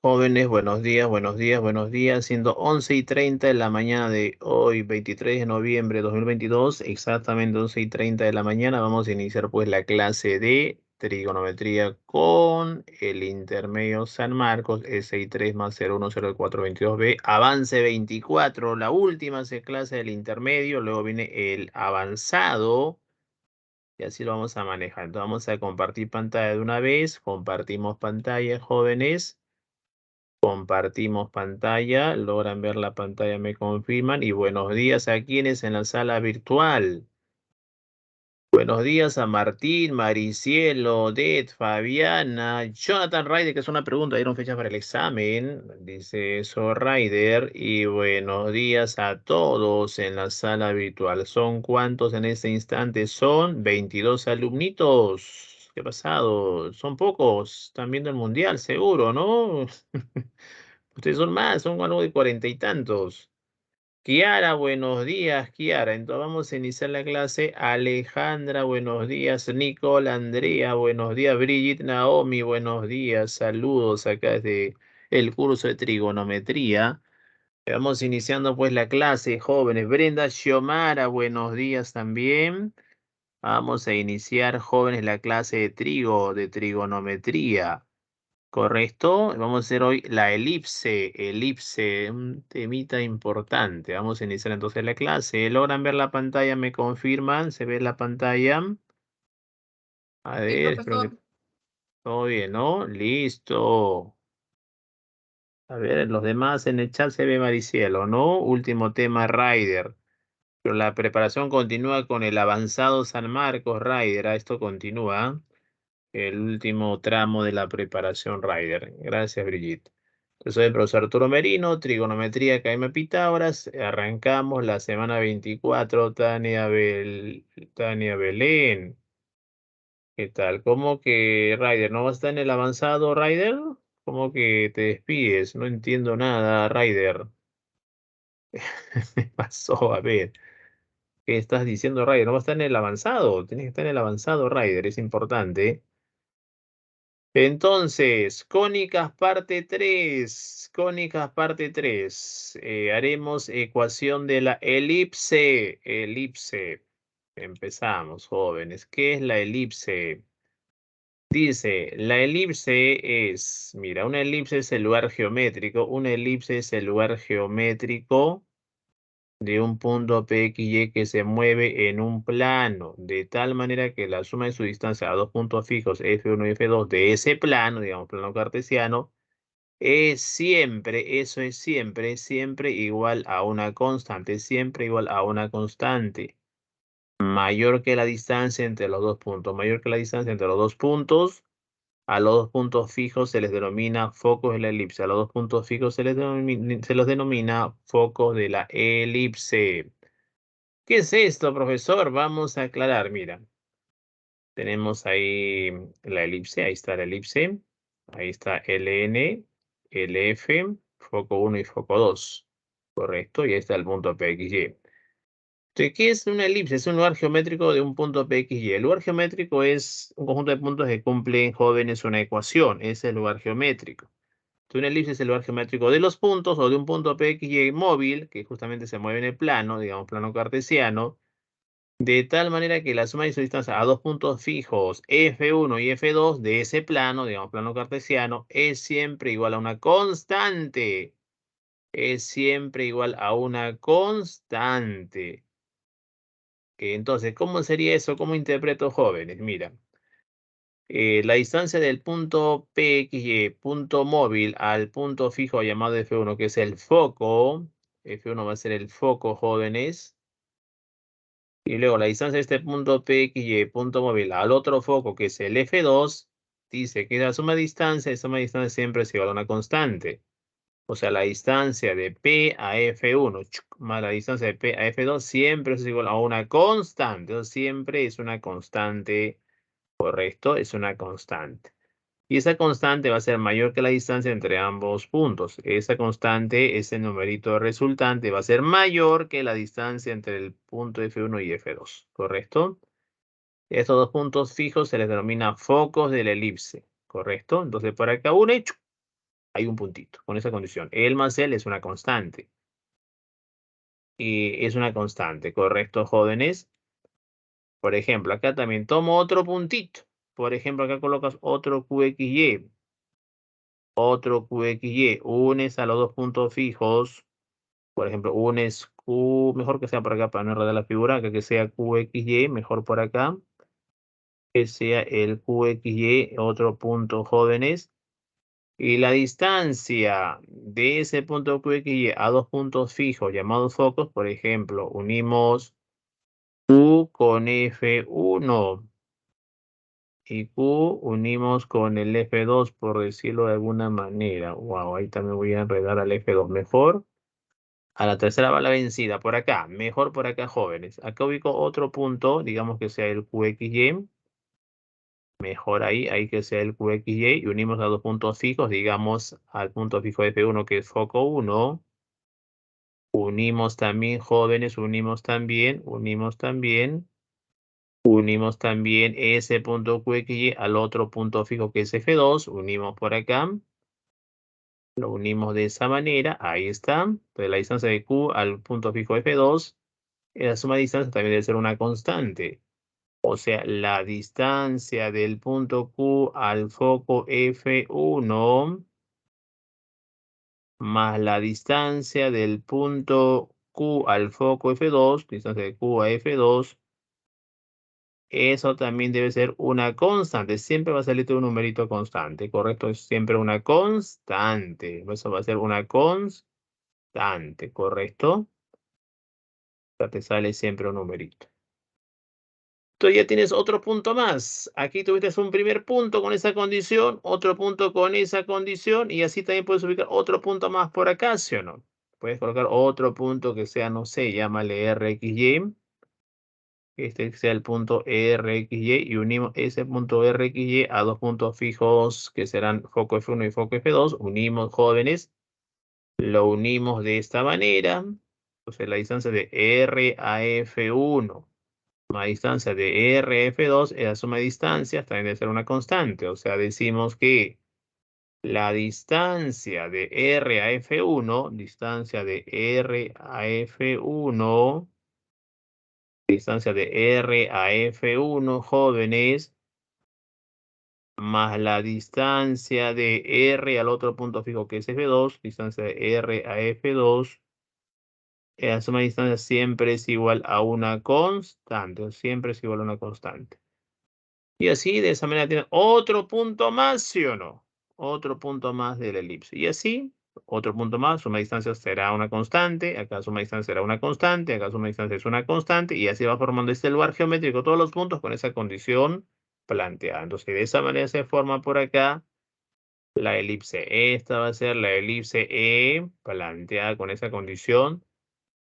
Jóvenes, buenos días, buenos días, buenos días. Siendo 11:30 de la mañana de hoy, 23 de noviembre de 2022, exactamente 11:30 de la mañana, vamos a iniciar pues la clase de trigonometría con el intermedio San Marcos, SI3 más 010422B, avance 24, la última clase del intermedio, luego viene el avanzado. Y así lo vamos a manejar. Entonces vamos a compartir pantalla de una vez. Compartimos pantalla, jóvenes. Compartimos pantalla, logran ver la pantalla, me confirman. Y buenos días a quienes en la sala virtual. Buenos días a Martín, Maricielo, Odette, Fabiana, Jonathan Ryder, que es una pregunta, dieron fecha para el examen, dice eso Ryder. Y buenos días a todos en la sala virtual. ¿Son cuántos en este instante? Son 22 alumnitos. ¿Qué ha pasado? Son pocos. Están viendo el mundial, seguro, ¿no? Ustedes son más, son algo de 40 y tantos. Kiara, buenos días, Kiara. Entonces vamos a iniciar la clase. Alejandra, buenos días. Nicole, Andrea, buenos días. Brigitte, Naomi, buenos días. Saludos acá desde el curso de trigonometría. Vamos iniciando pues la clase, jóvenes. Brenda, Xiomara, buenos días también. Vamos a iniciar, jóvenes, la clase de trigonometría. Correcto. Vamos a hacer hoy la elipse, un temita importante. Vamos a iniciar entonces la clase. ¿Logran ver la pantalla? ¿Me confirman? ¿Se ve la pantalla? A Sí, ver, espero que profesor. todo bien, ¿no? Listo. A ver, los demás en el chat se ve Maricielo, ¿no? Último tema, Ryder. Pero la preparación continúa con el avanzado San Marcos, Ryder. Esto continúa. El último tramo de la preparación Ryder. Gracias, Brigitte. Yo soy el profesor Arturo Merino, trigonometría Academia Pitágoras. Arrancamos la semana 24. Tania Belén. ¿Qué tal? ¿Cómo que Ryder? ¿No va a estar en el avanzado, Ryder? ¿Cómo que te despides? No entiendo nada, Ryder. ¿Qué pasó? A ver, ¿qué estás diciendo, Ryder? ¿No va a estar en el avanzado? Tienes que estar en el avanzado, Ryder, es importante. Entonces, cónicas parte 3. Cónicas parte 3. Haremos ecuación de la elipse. Elipse. Empezamos, jóvenes. ¿Qué es la elipse? Dice, la elipse es, mira, una elipse es el lugar geométrico. Una elipse es el lugar geométrico de un punto PXY que se mueve en un plano, de tal manera que la suma de su distancia a dos puntos fijos, F1 y F2, de ese plano, digamos, plano cartesiano, es siempre, eso es siempre, siempre igual a una constante, siempre igual a una constante, mayor que la distancia entre los dos puntos, mayor que la distancia entre los dos puntos. A los dos puntos fijos se les denomina focos de la elipse. A los dos puntos fijos se los denomina focos de la elipse. ¿Qué es esto, profesor? Vamos a aclarar. Mira, tenemos ahí la elipse. Ahí está la elipse. Ahí está LN, LF, foco 1 y foco 2. Correcto. Y ahí está el punto PXY. Entonces, ¿qué es una elipse? Es un lugar geométrico de un punto PXY. El lugar geométrico es un conjunto de puntos que cumplen, jóvenes, una ecuación. Ese es el lugar geométrico. Entonces, una elipse es el lugar geométrico de los puntos o de un punto PXY móvil, que justamente se mueve en el plano, digamos, plano cartesiano, de tal manera que la suma de su distancia a dos puntos fijos, F1 y F2, de ese plano, digamos, plano cartesiano, es siempre igual a una constante. Es siempre igual a una constante. Entonces, ¿cómo sería eso? ¿Cómo interpreto, jóvenes? Mira, la distancia del punto PXY, punto móvil, al punto fijo llamado F1, que es el foco. F1 va a ser el foco, jóvenes. Y luego la distancia de este punto PXY, punto móvil, al otro foco, que es el F2, dice que la suma de distancia siempre es igual a una constante. O sea, la distancia de P a F1 más la distancia de P a F2 siempre es igual a una constante. Entonces, siempre es una constante, correcto, es una constante. Y esa constante va a ser mayor que la distancia entre ambos puntos. Esa constante, ese numerito resultante, va a ser mayor que la distancia entre el punto F1 y F2, ¿correcto? Estos dos puntos fijos se les denomina focos de la elipse, ¿correcto? Entonces, por acá une, Hay un puntito con esa condición. El más L es una constante. Y es una constante, ¿correcto, jóvenes? Por ejemplo, acá también tomo otro puntito. Por ejemplo, acá colocas otro QXY. Otro QXY. Unes a los dos puntos fijos. Por ejemplo, unes Q, mejor que sea por acá para no enredar la figura, que sea QXY, mejor por acá. Que sea el QXY, otro punto, jóvenes. Y la distancia de ese punto QXY a dos puntos fijos llamados focos, por ejemplo, unimos Q con F1 y Q unimos con el F2, por decirlo de alguna manera. Wow, ahí también voy a enredar al F2. Mejor a la tercera va la vencida, por acá. Mejor por acá, jóvenes. Acá ubico otro punto, digamos que sea el QXY. Mejor ahí que sea el QXY y unimos a dos puntos fijos, digamos al punto fijo F1 que es foco 1. Unimos también, jóvenes, unimos también ese punto QXY al otro punto fijo que es F2. Unimos por acá. Lo unimos de esa manera. Ahí está. Entonces la distancia de Q al punto fijo F2. La suma de distancia también debe ser una constante. O sea, la distancia del punto Q al foco F1 más la distancia del punto Q al foco F2, distancia de Q a F2, eso también debe ser una constante. Siempre va a salirte un numerito constante, ¿correcto? Es siempre una constante. Eso va a ser una constante, ¿correcto? O sea, te sale siempre un numerito. Tú ya tienes otro punto más. Aquí tuviste un primer punto con esa condición, otro punto con esa condición, y así también puedes ubicar otro punto más por acá, ¿sí o no? Puedes colocar otro punto que sea, no sé, llámale RXY. Este sea el punto RXY y unimos ese punto RXY a dos puntos fijos que serán foco F1 y foco F2. Unimos, jóvenes. Lo unimos de esta manera. Entonces la distancia de R a F1 más distancia de R a F2 es la suma de distancias, también debe ser una constante. O sea, decimos que la distancia de R a F1, distancia de R a F1, distancia de R a F1, jóvenes, más la distancia de R al otro punto fijo que es F2, distancia de R a F2, la suma de distancia siempre es igual a una constante, o siempre es igual a una constante. Y así, de esa manera, tiene otro punto más, ¿sí o no? Otro punto más de la elipse. Y así, otro punto más, suma de distancia será una constante, acá suma de distancia será una constante, acá suma de distancia es una constante, y así va formando este lugar geométrico todos los puntos con esa condición planteada. Entonces, de esa manera se forma por acá la elipse. Esta va a ser la elipse E planteada con esa condición.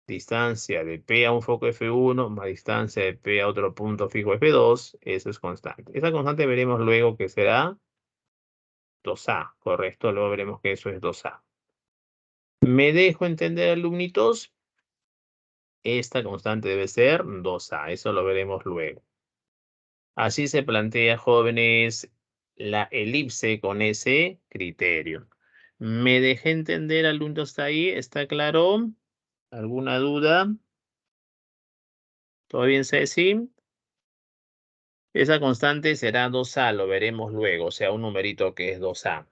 Distancia de P a un foco F1 más distancia de P a otro punto fijo F2, eso es constante. Esa constante veremos luego que será 2A, correcto, luego veremos que eso es 2A. ¿Me dejo entender, alumnitos? Esta constante debe ser 2A, eso lo veremos luego. Así se plantea, jóvenes, la elipse con ese criterio. ¿Me dejé entender, alumnos, hasta ahí? ¿Está claro? ¿Alguna duda? ¿Todo bien, Ceci? Esa constante será 2A, lo veremos luego, o sea, un numerito que es 2A.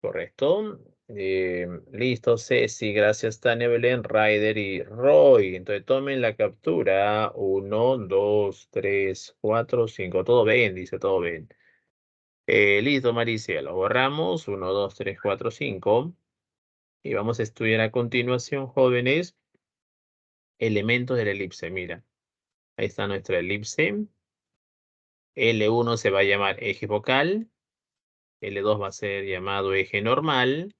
¿Correcto? Listo, Ceci, gracias, Tania, Belén, Ryder y Roy. Entonces tomen la captura. 1, 2, 3, 4, 5. Todo bien, dice todo bien. Listo, Maricia, lo borramos. 1, 2, 3, 4, 5. Y vamos a estudiar a continuación, jóvenes, elementos de la elipse. Mira, ahí está nuestra elipse. L1 se va a llamar eje focal. L2 va a ser llamado eje normal.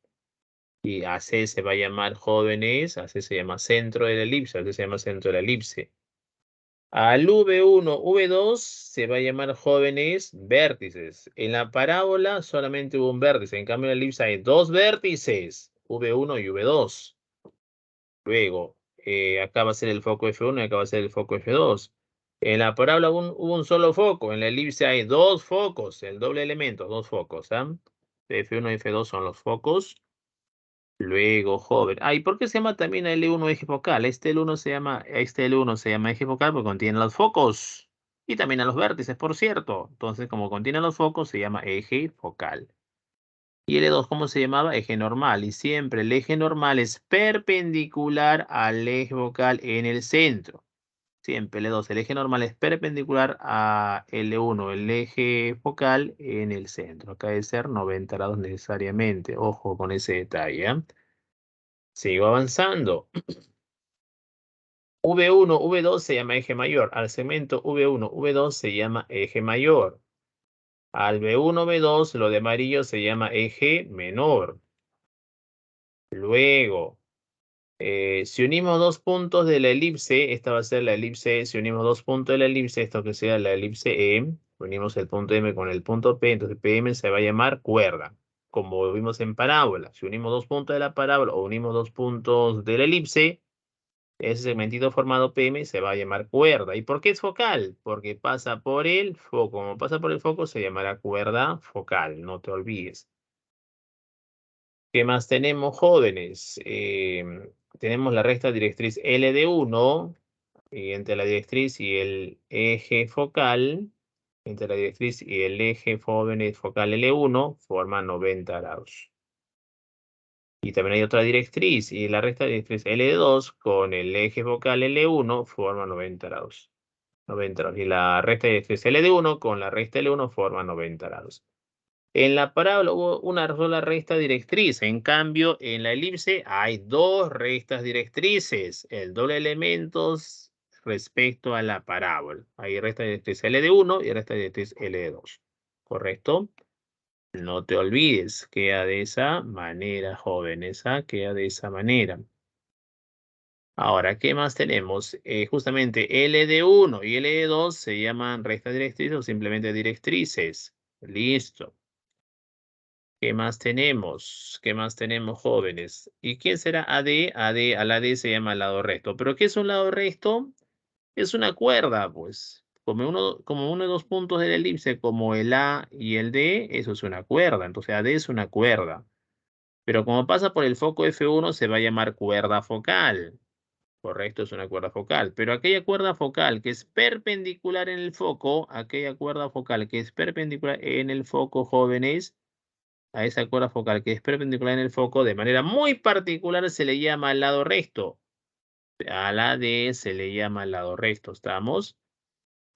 Y AC se va a llamar, jóvenes, AC se llama centro de la elipse, AC se llama centro de la elipse. Al V1, V2 se va a llamar, jóvenes, vértices. En la parábola solamente hubo un vértice, en cambio en la elipse hay dos vértices, V1 y V2. Luego, acá va a ser el foco F1 y acá va a ser el foco F2. En la parábola hubo un solo foco, en la elipse hay dos focos, el doble elemento, dos focos, ¿ah? F1 y F2 son los focos. Luego, joven. ¿Y por qué se llama también L1 eje focal? Este L1 se llama eje focal porque contiene los focos. Y también a los vértices, por cierto. Entonces, como contiene los focos, se llama eje focal. Y L2, ¿cómo se llamaba? Eje normal. Y siempre el eje normal es perpendicular al eje focal en el centro. Siempre L2, el eje normal es perpendicular a L1, el eje focal en el centro. Acá debe ser 90 grados necesariamente. Ojo con ese detalle, ¿eh? Sigo avanzando. V1, V2 se llama eje mayor. Al segmento V1, V2 se llama eje mayor. Al V1, V2, lo de amarillo se llama eje menor. Luego, si unimos dos puntos de la elipse, esta va a ser la elipse E. Si unimos dos puntos de la elipse, esto que sea la elipse E, unimos el punto M con el punto P, entonces PM se va a llamar cuerda, como vimos en parábola. Si unimos dos puntos de la parábola o unimos dos puntos de la elipse, ese segmentito formado PM se va a llamar cuerda. ¿Y por qué es focal? Porque pasa por el foco. Como pasa por el foco, se llamará cuerda focal, no te olvides. ¿Qué más tenemos, jóvenes? Tenemos la recta directriz L de 1, y entre la directriz y el eje focal, entre la directriz y el eje jóvenes focal L1, forma 90 grados. Y también hay otra directriz, y la recta directriz L de 2 con el eje focal L1 forma 90 grados. 90 grados. Y la recta directriz L de 1 con la recta L1 forma 90 grados. En la parábola hubo una sola recta directriz. En cambio, en la elipse hay dos rectas directrices. El doble elementos respecto a la parábola. Hay recta directriz L de 1 y recta directriz L de 2. ¿Correcto? No te olvides, queda de esa manera, jóvenes. Queda de esa manera. Ahora, ¿qué más tenemos? Justamente L de 1 y L de 2 se llaman rectas directrices o simplemente directrices. Listo. ¿Qué más tenemos? ¿Qué más tenemos, jóvenes? ¿Y quién será AD? AD, al AD se llama lado recto. ¿Pero qué es un lado recto? Es una cuerda, pues. Como uno de los puntos de la elipse, como el A y el D, eso es una cuerda. Entonces AD es una cuerda. Pero como pasa por el foco F1, se va a llamar cuerda focal. Correcto, es una cuerda focal. Pero aquella cuerda focal que es perpendicular en el foco, aquella cuerda focal que es perpendicular en el foco, jóvenes, a esa cuerda focal que es perpendicular en el foco, de manera muy particular se le llama el lado recto. A la D se le llama el lado recto, ¿estamos?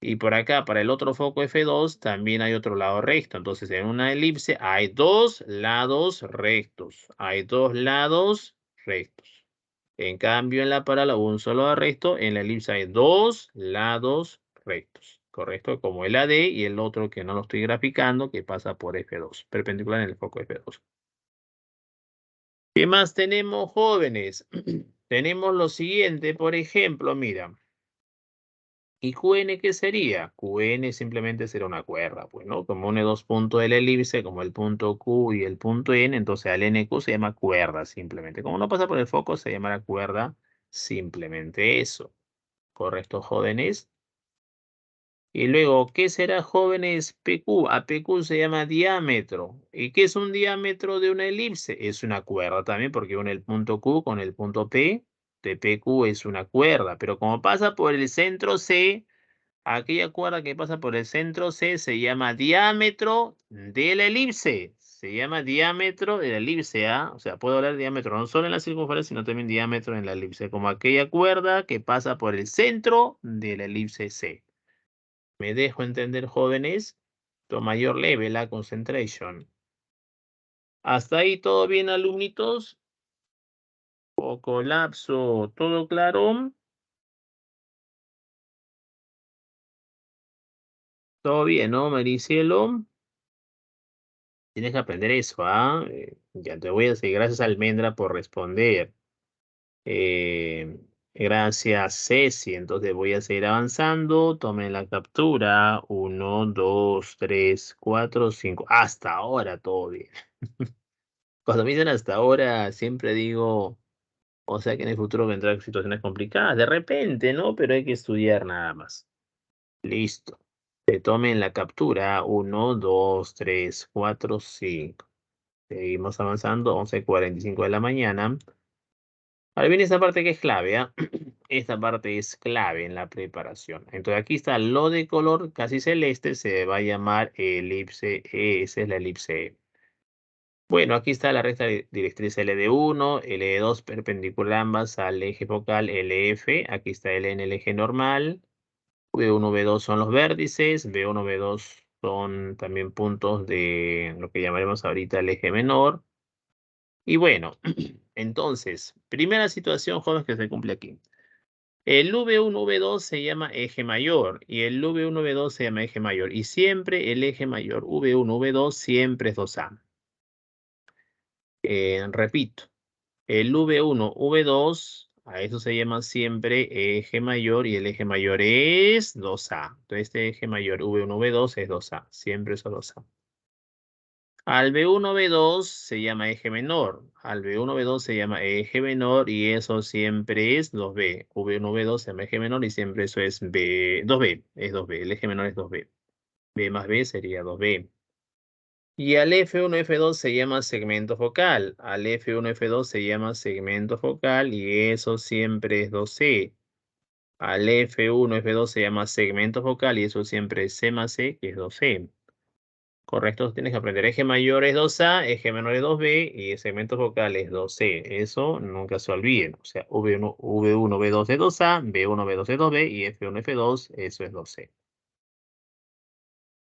Y por acá, para el otro foco F2, también hay otro lado recto. Entonces, en una elipse hay dos lados rectos. Hay dos lados rectos. En cambio, en la parábola, un solo lado recto. En la elipse hay dos lados rectos. ¿Correcto? Como el AD y el otro que no lo estoy graficando, que pasa por F2, perpendicular en el foco F2. ¿Qué más tenemos, jóvenes? Tenemos lo siguiente, por ejemplo, mira. ¿Y QN qué sería? QN simplemente será una cuerda, pues, ¿no? Como une dos puntos de la elipse, como el punto Q y el punto N, entonces al NQ se llama cuerda simplemente. Como no pasa por el foco, se llamará cuerda simplemente eso. ¿Correcto, jóvenes? Y luego, ¿qué será, jóvenes, PQ? A PQ se llama diámetro. ¿Y qué es un diámetro de una elipse? Es una cuerda también, porque une el punto Q con el punto P. De PQ es una cuerda, pero como pasa por el centro C, aquella cuerda que pasa por el centro C se llama diámetro de la elipse. Se llama diámetro de la elipse, ¿ah? O sea, puedo hablar de diámetro no solo en la circunferencia, sino también diámetro en la elipse, como aquella cuerda que pasa por el centro de la elipse C. ¿Me dejo entender, jóvenes? To mayor level, la concentration. ¿Hasta ahí todo bien, alumnitos? ¿O colapso? ¿Todo claro? ¿Todo bien, no, Maricielo? Tienes que aprender eso, ¿ah? Ya te voy a decir, gracias Almendra por responder. Gracias Ceci, entonces voy a seguir avanzando. Tomen la captura. 1, 2, 3, 4, 5. Hasta ahora todo bien. Cuando me dicen hasta ahora, siempre digo, o sea que en el futuro vendrán situaciones complicadas. De repente, ¿no? Pero hay que estudiar nada más. Listo. Tomen la captura. 1, 2, 3, 4, 5. Seguimos avanzando, 11:45 de la mañana. Ahora viene esta parte que es clave, ¿ah? Esta parte es clave en la preparación. Entonces aquí está lo de color casi celeste, se va a llamar elipse E, esa es la elipse E. Bueno, aquí está la recta directriz LD1, LD2 perpendicular ambas al eje focal LF. Aquí está L en el eje normal. V1, V2 son los vértices. V1, V2 son también puntos de lo que llamaremos ahorita el eje menor. Y bueno, entonces, primera situación, jóvenes, que se cumple aquí. El V1, V2 se llama eje mayor y el V1, V2 se llama eje mayor. Y siempre el eje mayor V1, V2 siempre es 2A. Repito, el V1, V2, a eso se llama siempre eje mayor y el eje mayor es 2A. Entonces este eje mayor V1, V2 es 2A. Siempre es 2A. Al B1, B2 se llama eje menor. Al B1, B2 se llama eje menor y eso siempre es 2B. V1, V2 se llama eje menor y siempre eso es B, 2B. Es 2B. El eje menor es 2B. B más B sería 2B. Y al F1, F2 se llama segmento focal. Al F1, F2 se llama segmento focal y eso siempre es 2C. Al F1, F2 se llama segmento focal y eso siempre es C más C, que es 2C. Correcto, tienes que aprender. Eje mayor es 2A, eje menor es 2B y el segmento focal es 2C. Eso nunca se olviden. O sea, V1, V2 es 2A, B1, B2 es 2B y F1, F2, eso es 2C.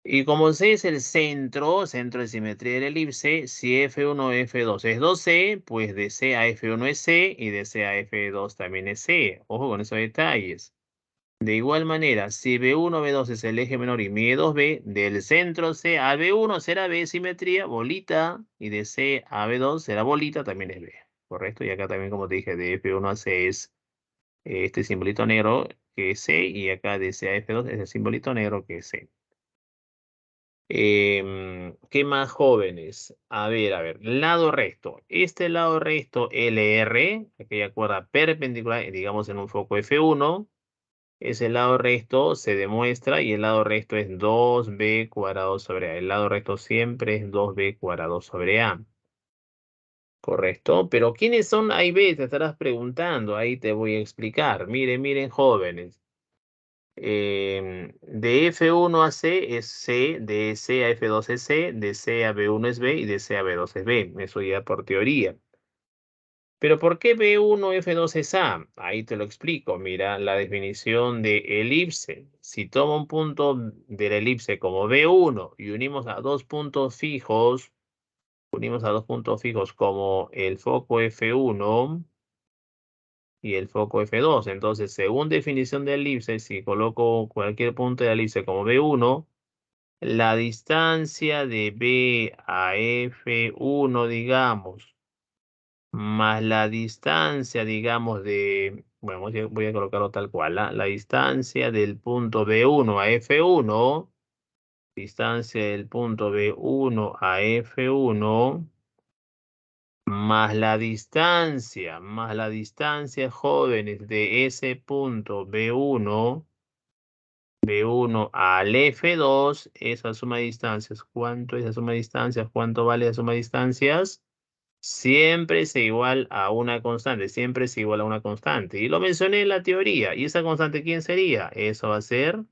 Y como C es el centro de simetría de la elipse, si F1, F2 es 2C, pues de C a F1 es C y de C a F2 también es C. Ojo con esos detalles. De igual manera, si B1, B2 es el eje menor y mide 2B, del centro C a B1 será B simetría, bolita, y de C a B2 será bolita, también es B. ¿Correcto? Y acá también, como te dije, de F1 a C es este simbolito negro que es C, y acá de C a F2 es el simbolito negro que es C. ¿Qué más, jóvenes? A ver, lado recto. Este lado recto LR, aquella cuerda perpendicular, digamos en un foco F1, ese lado recto se demuestra y el lado recto es 2B cuadrado sobre A. El lado recto siempre es 2B cuadrado sobre A. ¿Correcto? Pero ¿quiénes son A y B? Te estarás preguntando. Ahí te voy a explicar. Miren, jóvenes. De F1 a C es C, de C a F2 es C, de C a B1 es B y de C a B2 es B. Eso ya por teoría. Pero ¿por qué B1 F2 es A? Ahí te lo explico. Mira la definición de elipse. Si tomo un punto de la elipse como B1 y unimos a dos puntos fijos, como el foco F1 y el foco F2. Entonces, según definición de elipse, si coloco cualquier punto de la elipse como B1, la distancia de B a F1, digamos, más la distancia, digamos, bueno, voy a colocarlo tal cual, la distancia del punto B1 a F1, distancia del punto B1 a F1, más la distancia, jóvenes, de ese punto B1 al F2, esa suma de distancias. ¿Cuánto es la suma de distancias? ¿Cuánto vale la suma de distancias? Siempre es igual a una constante, siempre es igual a una constante. Y lo mencioné en la teoría. ¿Y esa constante quién sería? Eso va a ser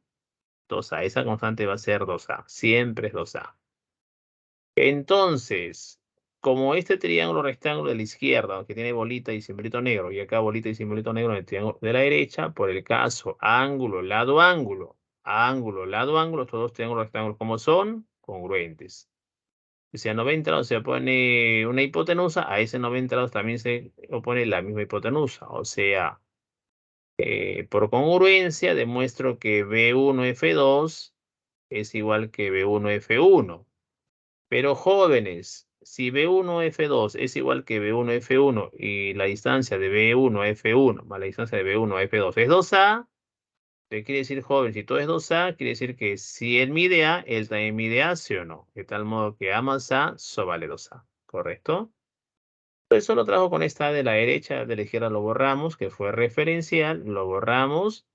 2A. Esa constante va a ser 2A. Siempre es 2A. Entonces, como este triángulo rectángulo de la izquierda, que tiene bolita y simbolito negro, y acá bolita y simbolito negro en el triángulo de la derecha, por el caso ángulo, lado, ángulo, ángulo, lado, ángulo, estos dos triángulos rectángulos, como son? Congruentes. Si a 90 grados se opone una hipotenusa, a ese 90 grados también se opone la misma hipotenusa. O sea, por congruencia demuestro que B1F2 es igual que B1F1. Pero jóvenes, si B1F2 es igual que B1F1 y la distancia de B1 a F1 más la distancia de B1 a F2 es 2A, ¿qué quiere decir, joven? Si todo es 2A, quiere decir que si él mide A, él también mide A, ¿sí o no? De tal modo que A más A, eso vale 2A, ¿correcto? Eso lo trajo con esta de la derecha, de la izquierda lo borramos, que fue referencial, lo borramos.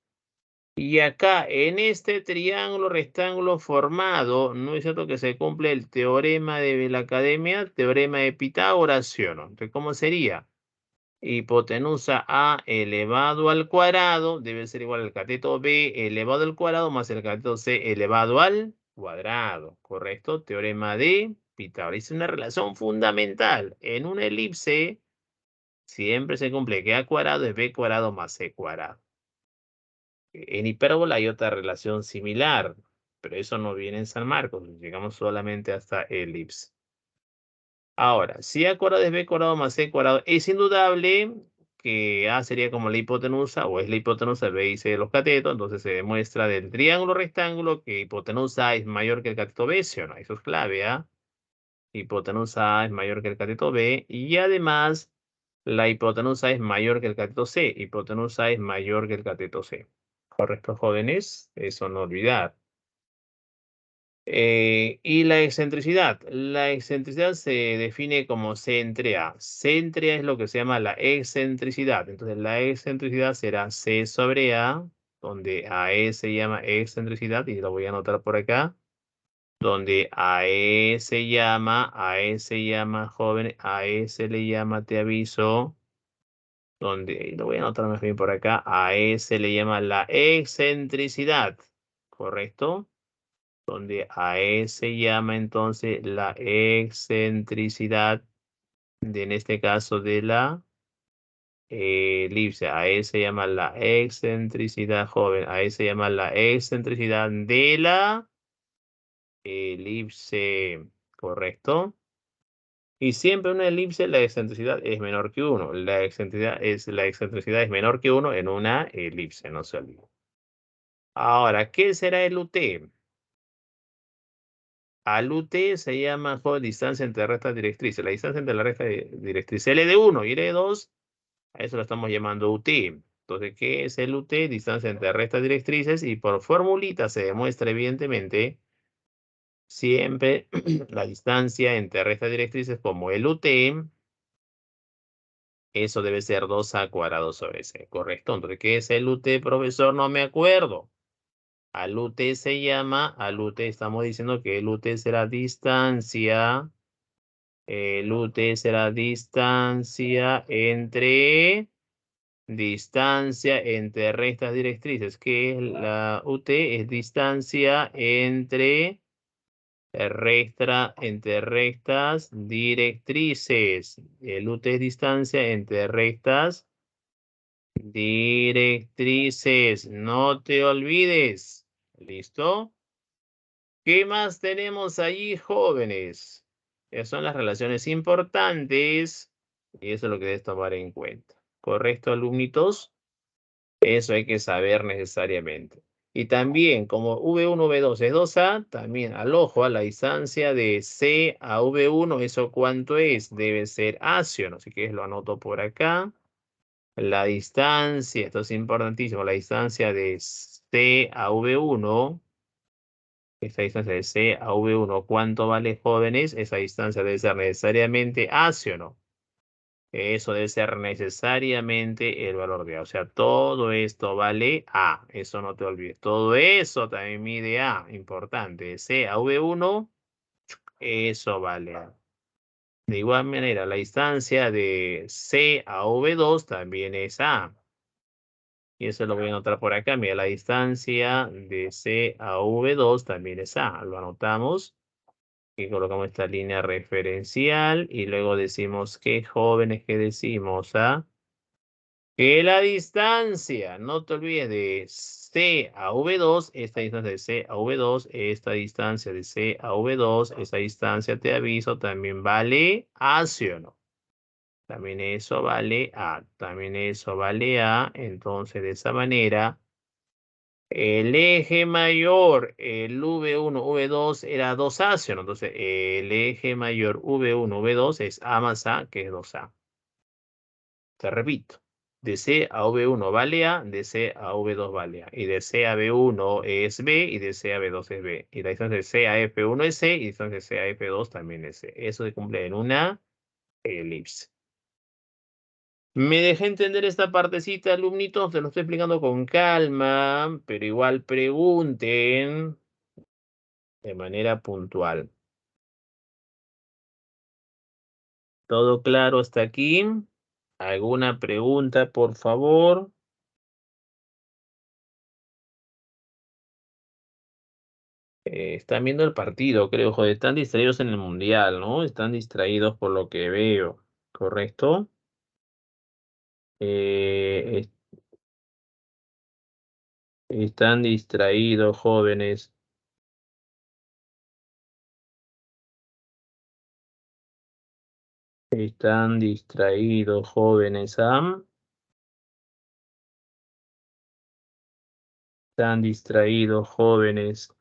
Y acá, en este triángulo rectángulo formado, ¿no es cierto que se cumple el teorema de la academia, teorema de Pitágoras, sí o no? Entonces, ¿cómo sería? Hipotenusa A elevado al cuadrado debe ser igual al cateto B elevado al cuadrado más el cateto C elevado al cuadrado. ¿Correcto? Teorema de Pitágoras. Es una relación fundamental. En una elipse siempre se cumple que A cuadrado es B cuadrado más C cuadrado. En hipérbola hay otra relación similar, pero eso no viene en San Marcos. Llegamos solamente hasta elipse. Ahora, si A cuadrado es B cuadrado más C cuadrado, es indudable que A sería como la hipotenusa, o es la hipotenusa de B y C de los catetos, entonces se demuestra del triángulo rectángulo que hipotenusa A es mayor que el cateto B, ¿sí o no? Eso es clave, ¿ah? Hipotenusa A es mayor que el cateto B, y además la hipotenusa es mayor que el cateto C, hipotenusa es mayor que el cateto C. ¿Correcto, jóvenes? Eso no olvidar. Y la excentricidad. La excentricidad se define como C entre A. C entre A es lo que se llama la excentricidad. Entonces la excentricidad será C sobre A, donde AE se llama excentricidad, y lo voy a anotar por acá. Donde AE se llama, joven, AE se le llama, te aviso. Donde, lo voy a anotar más bien por acá, AE se le llama la excentricidad. ¿Correcto? Donde a E se llama entonces la excentricidad, en este caso de la elipse. A E se llama la excentricidad, joven. A E se llama la excentricidad de la elipse, ¿correcto? Y siempre en una elipse la excentricidad es menor que 1. La excentricidad es menor que 1 en una elipse, no se olvide. Ahora, ¿qué será el UT? Al UT se llama distancia entre rectas directrices. La distancia entre la recta directriz L de 1 y L de 2, a eso lo estamos llamando UT. Entonces, ¿qué es el UT? Distancia entre rectas directrices, y por formulita se demuestra evidentemente siempre la distancia entre rectas directrices como el UT, eso debe ser 2A cuadrado sobre C, ¿correcto? Entonces, ¿qué es el UT, profesor? No me acuerdo. Al UT se llama, al UT estamos diciendo que el UT será distancia. El UT será distancia entre rectas directrices. ¿Qué es la UT? Es distancia entre entre rectas directrices. El UT es distancia entre rectas directrices. No te olvides. ¿Listo? ¿Qué más tenemos allí, jóvenes? Esas son las relaciones importantes y eso es lo que debes tomar en cuenta. ¿Correcto, alumnitos? Eso hay que saber necesariamente. Y también, como V1, V2 es 2A, también al ojo, a la distancia de C a V1, ¿eso cuánto es? Debe ser ásiono. Así que lo anoto por acá. La distancia, esto es importantísimo, la distancia de C a V1. Esta distancia de C a V1, ¿cuánto vale, jóvenes? Esa distancia debe ser necesariamente ásiono. Eso debe ser necesariamente el valor de A. O sea, todo esto vale A. Eso no te olvides. Todo eso también mide A. Importante. De C a V1, eso vale A. De igual manera, la distancia de C a V2 también es A. Y eso lo voy a anotar por acá. Mira, la distancia de C a V2 también es A. Lo anotamos. Y colocamos esta línea referencial y luego decimos que jóvenes, que decimos, ¿ah? Que la distancia, no te olvides de C a V2, esta distancia de C a V2, esta distancia de C a V2, esa distancia, te aviso, también vale A, ¿sí o no? También eso vale A, también eso vale A, entonces de esa manera el eje mayor, el V1, V2 era 2A, ¿sí o no? Entonces, el eje mayor V1, V2 es A más A, que es 2A. Te repito, de C a V1 vale A, de C a V2 vale A. Y de C a V1 es B, y de C a V2 es B. Y la distancia de C a F1 es C, y la distancia de C a F2 también es C. Eso se cumple en una elipse. Me dejé entender esta partecita, alumnitos, se lo estoy explicando con calma, pero igual pregunten de manera puntual. ¿Todo claro hasta aquí? ¿Alguna pregunta, por favor? Están viendo el partido, creo, joder, están distraídos en el mundial, ¿no? Están distraídos por lo que veo, ¿correcto? Eh, están distraídos, jóvenes. Están distraídos, jóvenes, ¿ah? Están distraídos, jóvenes.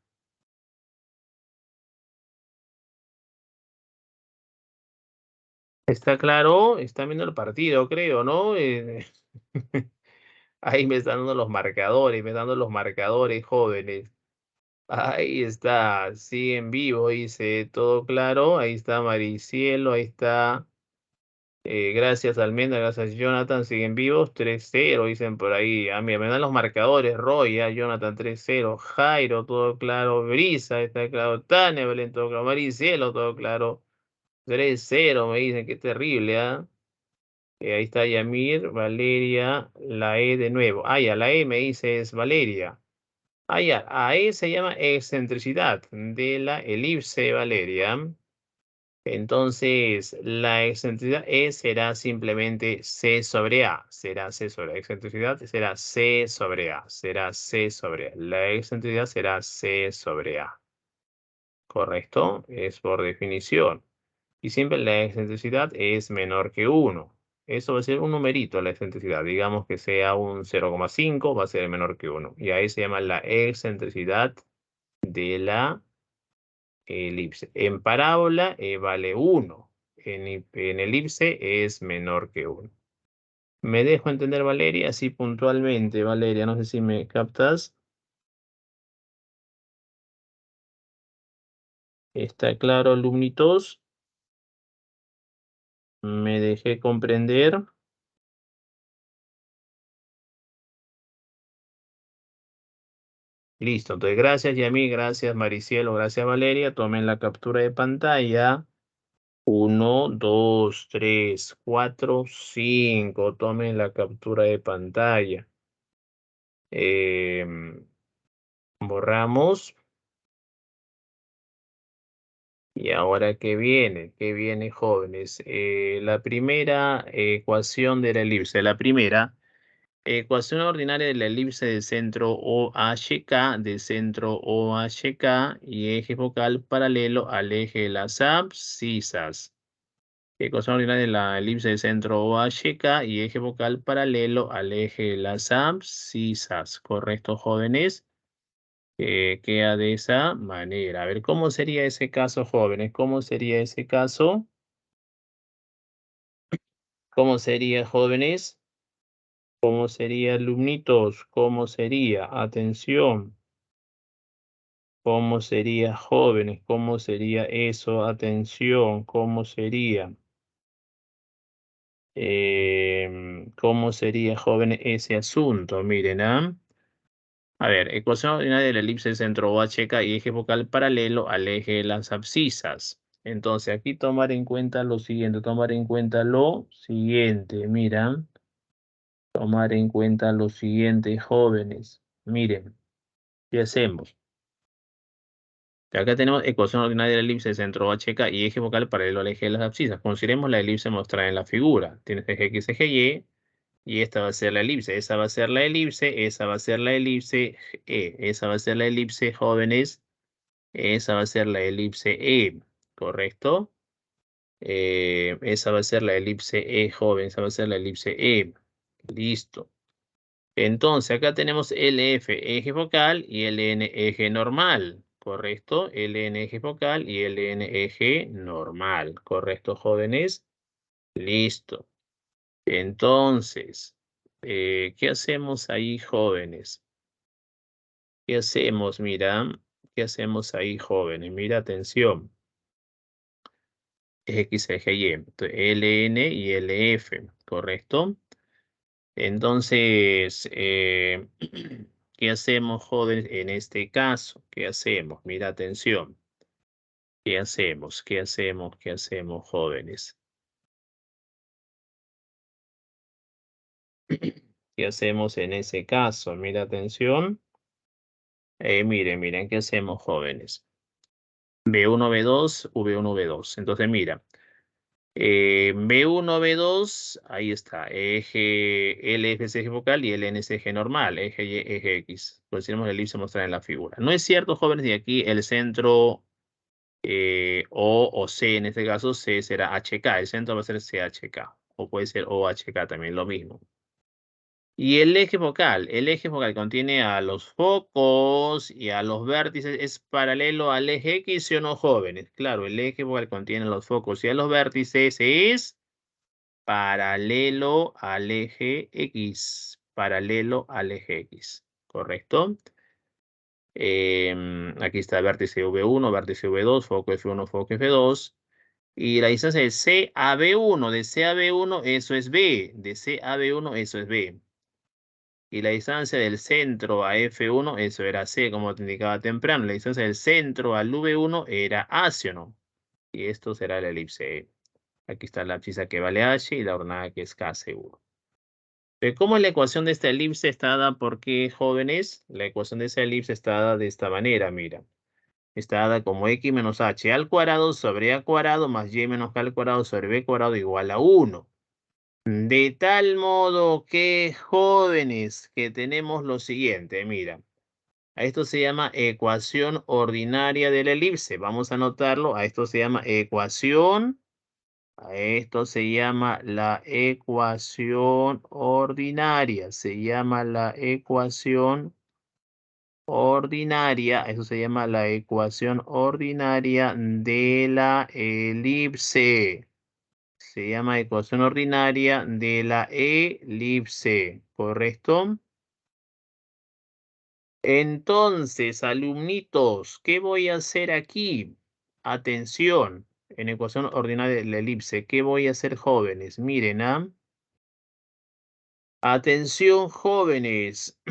¿Está claro? Están viendo el partido, creo, ¿no? Ahí me están dando los marcadores, me están dando los marcadores, jóvenes. Ahí está, sigue en vivo, dice todo claro. Ahí está Maricielo, ahí está. Gracias Almendra, gracias Jonathan, siguen vivos. 3-0 dicen por ahí. Ah, mira, me dan los marcadores. Roy, Jonathan 3-0. Jairo, todo claro. Brisa, está claro. Tania, Belén, todo claro. Maricielo, todo claro. 3-0 me dicen, qué terrible, ¿ah? Ahí está Yamir, Valeria, la E de nuevo. Ah, ya, la E me dice es Valeria. Ah, ya, a E se llama excentricidad de la elipse Valeria. Entonces, la excentricidad E será simplemente C sobre A. Será C sobre A. Excentricidad será C sobre A. Será C sobre A. La excentricidad será C sobre A. ¿Correcto? Es por definición. Y siempre la excentricidad es menor que 1. Eso va a ser un numerito, la excentricidad. Digamos que sea un 0,5, va a ser menor que 1. Y ahí se llama la excentricidad de la elipse. En parábola vale 1. En elipse es menor que 1. Me dejo entender, Valeria, así puntualmente, Valeria, no sé si me captas. ¿Está claro, alumnitos? Me dejé comprender. Listo, entonces gracias Yami, gracias Maricielo, gracias Valeria. Tomen la captura de pantalla. 1, 2, 3, 4, 5. Tomen la captura de pantalla. Borramos. Y ahora, ¿qué viene, jóvenes? La primera ecuación de la elipse. La primera ecuación ordinaria de la elipse de centro OHK, de centro OHK y eje focal paralelo al eje de las abscisas. Ecuación ordinaria de la elipse de centro OHK y eje focal paralelo al eje de las abscisas. ¿Correcto, jóvenes? Queda de esa manera. A ver, ¿cómo sería ese caso, jóvenes? ¿Cómo sería ese caso? ¿Cómo sería, jóvenes? ¿Cómo sería, alumnitos? ¿Cómo sería? Atención. ¿Cómo sería, jóvenes? ¿Cómo sería eso? Atención. ¿Cómo sería? ¿Cómo sería, jóvenes, ese asunto? Miren, ¿ah? A ver, ecuación ordinaria de la elipse de centro OHK y eje focal paralelo al eje de las abscisas. Entonces, aquí tomar en cuenta lo siguiente, mira, tomar en cuenta lo siguiente, jóvenes. Miren, ¿qué hacemos? Acá tenemos ecuación ordinaria de la elipse de centro OHK y eje focal paralelo al eje de las abscisas. Consideremos la elipse mostrada en la figura. Tienes eje X, eje y esta va a ser la elipse. Esa va a ser la elipse, esa va a ser la elipse, esa va a ser la elipse, jóvenes. Esa va a ser la elipse E, ¿correcto? Esa va a ser la elipse E, joven. Esa va a ser la elipse E. Listo. Entonces, acá tenemos LF, eje focal, y LN, eje normal. ¿Correcto? LN, eje focal, y LN, eje normal. ¿Correcto, jóvenes? Listo. Entonces, ¿qué hacemos ahí, jóvenes? ¿Qué hacemos? Mira, ¿qué hacemos ahí, jóvenes? Mira, atención. X, eje Y. Entonces, LN y LF, ¿correcto? Entonces, ¿qué hacemos, jóvenes, en este caso? ¿Qué hacemos? Mira, atención. ¿Qué hacemos? ¿Qué hacemos? ¿Qué hacemos, jóvenes? ¿Qué hacemos en ese caso? Mira, atención. Miren, ¿qué hacemos, jóvenes? B1, B2, V1, V2. Entonces, mira, B1, B2, ahí está. Eje L, F es eje focal y L es eje normal, eje Y, eje X. Pues tenemos el elipse mostrar en la figura. No es cierto, jóvenes, y aquí el centro o C, en este caso, C será HK. El centro va a ser CHK. O puede ser OHK también, lo mismo. Y el eje focal contiene a los focos y a los vértices, es paralelo al eje X, ¿sí o no, jóvenes? Claro, el eje focal contiene a los focos y a los vértices es paralelo al eje X, paralelo al eje X, ¿correcto? Aquí está el vértice V1, vértice V2, foco F1, foco F2. Y la distancia de C a B1, de C a B1, eso es B, de C a B1, eso es B. Y la distancia del centro a F1, eso era C, como te indicaba temprano. La distancia del centro al V1 era A, ¿sí o no? Y esto será la elipse E. Aquí está la abscisa que vale H y la hornada que es K seguro. ¿Cómo es la ecuación de esta elipse está dada por qué, jóvenes? La ecuación de esa elipse está dada de esta manera, mira. Está dada como X menos H al cuadrado sobre A cuadrado más Y menos K al cuadrado sobre B cuadrado igual a 1. De tal modo que, jóvenes, que tenemos lo siguiente, mira. A esto se llama ecuación ordinaria de la elipse. Vamos a anotarlo. A esto se llama ecuación. A esto se llama la ecuación ordinaria. Se llama la ecuación ordinaria. Eso se llama la ecuación ordinaria de la elipse. Se llama ecuación ordinaria de la elipse. ¿Correcto? Entonces, alumnitos, ¿qué voy a hacer aquí? Atención, en ecuación ordinaria de la elipse, ¿qué voy a hacer, jóvenes? Miren, ¿ah? Atención, jóvenes,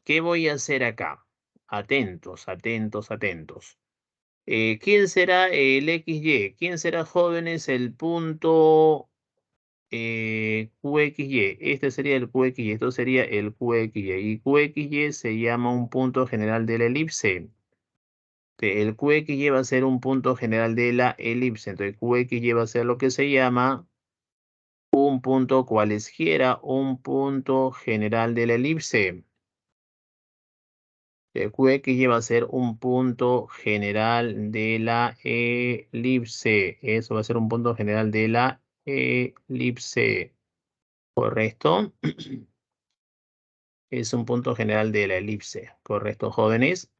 ¿qué voy a hacer acá? Atentos, atentos, atentos. ¿Quién será el XY? ¿Quién será, jóvenes, el punto QXY? Este sería el QXY, esto sería el QXY. Y QXY se llama un punto general de la elipse. El QXY va a ser un punto general de la elipse. Entonces, QXY va a ser lo que se llama un punto cualesquiera, un punto general de la elipse. El QXY va a ser un punto general de la elipse. Eso va a ser un punto general de la elipse. ¿Correcto? Es un punto general de la elipse. ¿Correcto, jóvenes?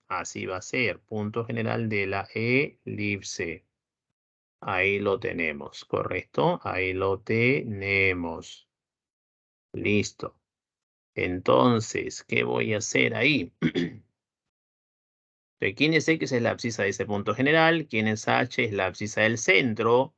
Así va a ser. Punto general de la elipse. Ahí lo tenemos, ¿correcto? Ahí lo tenemos. Listo. Entonces, ¿qué voy a hacer ahí? ¿Quién es X? Es la abscisa de ese punto general. ¿Quién es H? Es la abscisa del centro.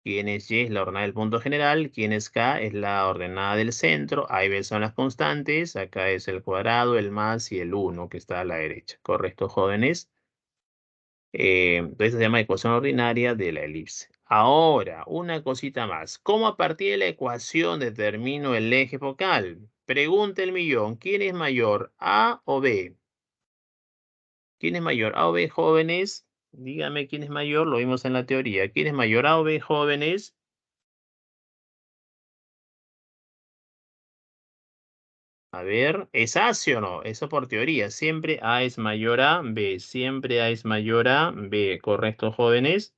¿Quién es Y? Es la ordenada del punto general. ¿Quién es K? Es la ordenada del centro. A y B son las constantes. Acá es el cuadrado, el más y el 1 que está a la derecha. ¿Correcto, jóvenes? Entonces se llama ecuación ordinaria de la elipse. Ahora, una cosita más. ¿Cómo a partir de la ecuación determino el eje focal? Pregunta el millón. ¿Quién es mayor, A o B? ¿Quién es mayor, A o B, jóvenes? Dígame quién es mayor. Lo vimos en la teoría. ¿Quién es mayor, A o B, jóvenes? A ver, ¿es A, sí o no? Eso por teoría. Siempre A es mayor a B. Siempre A es mayor a B. ¿Correcto, jóvenes?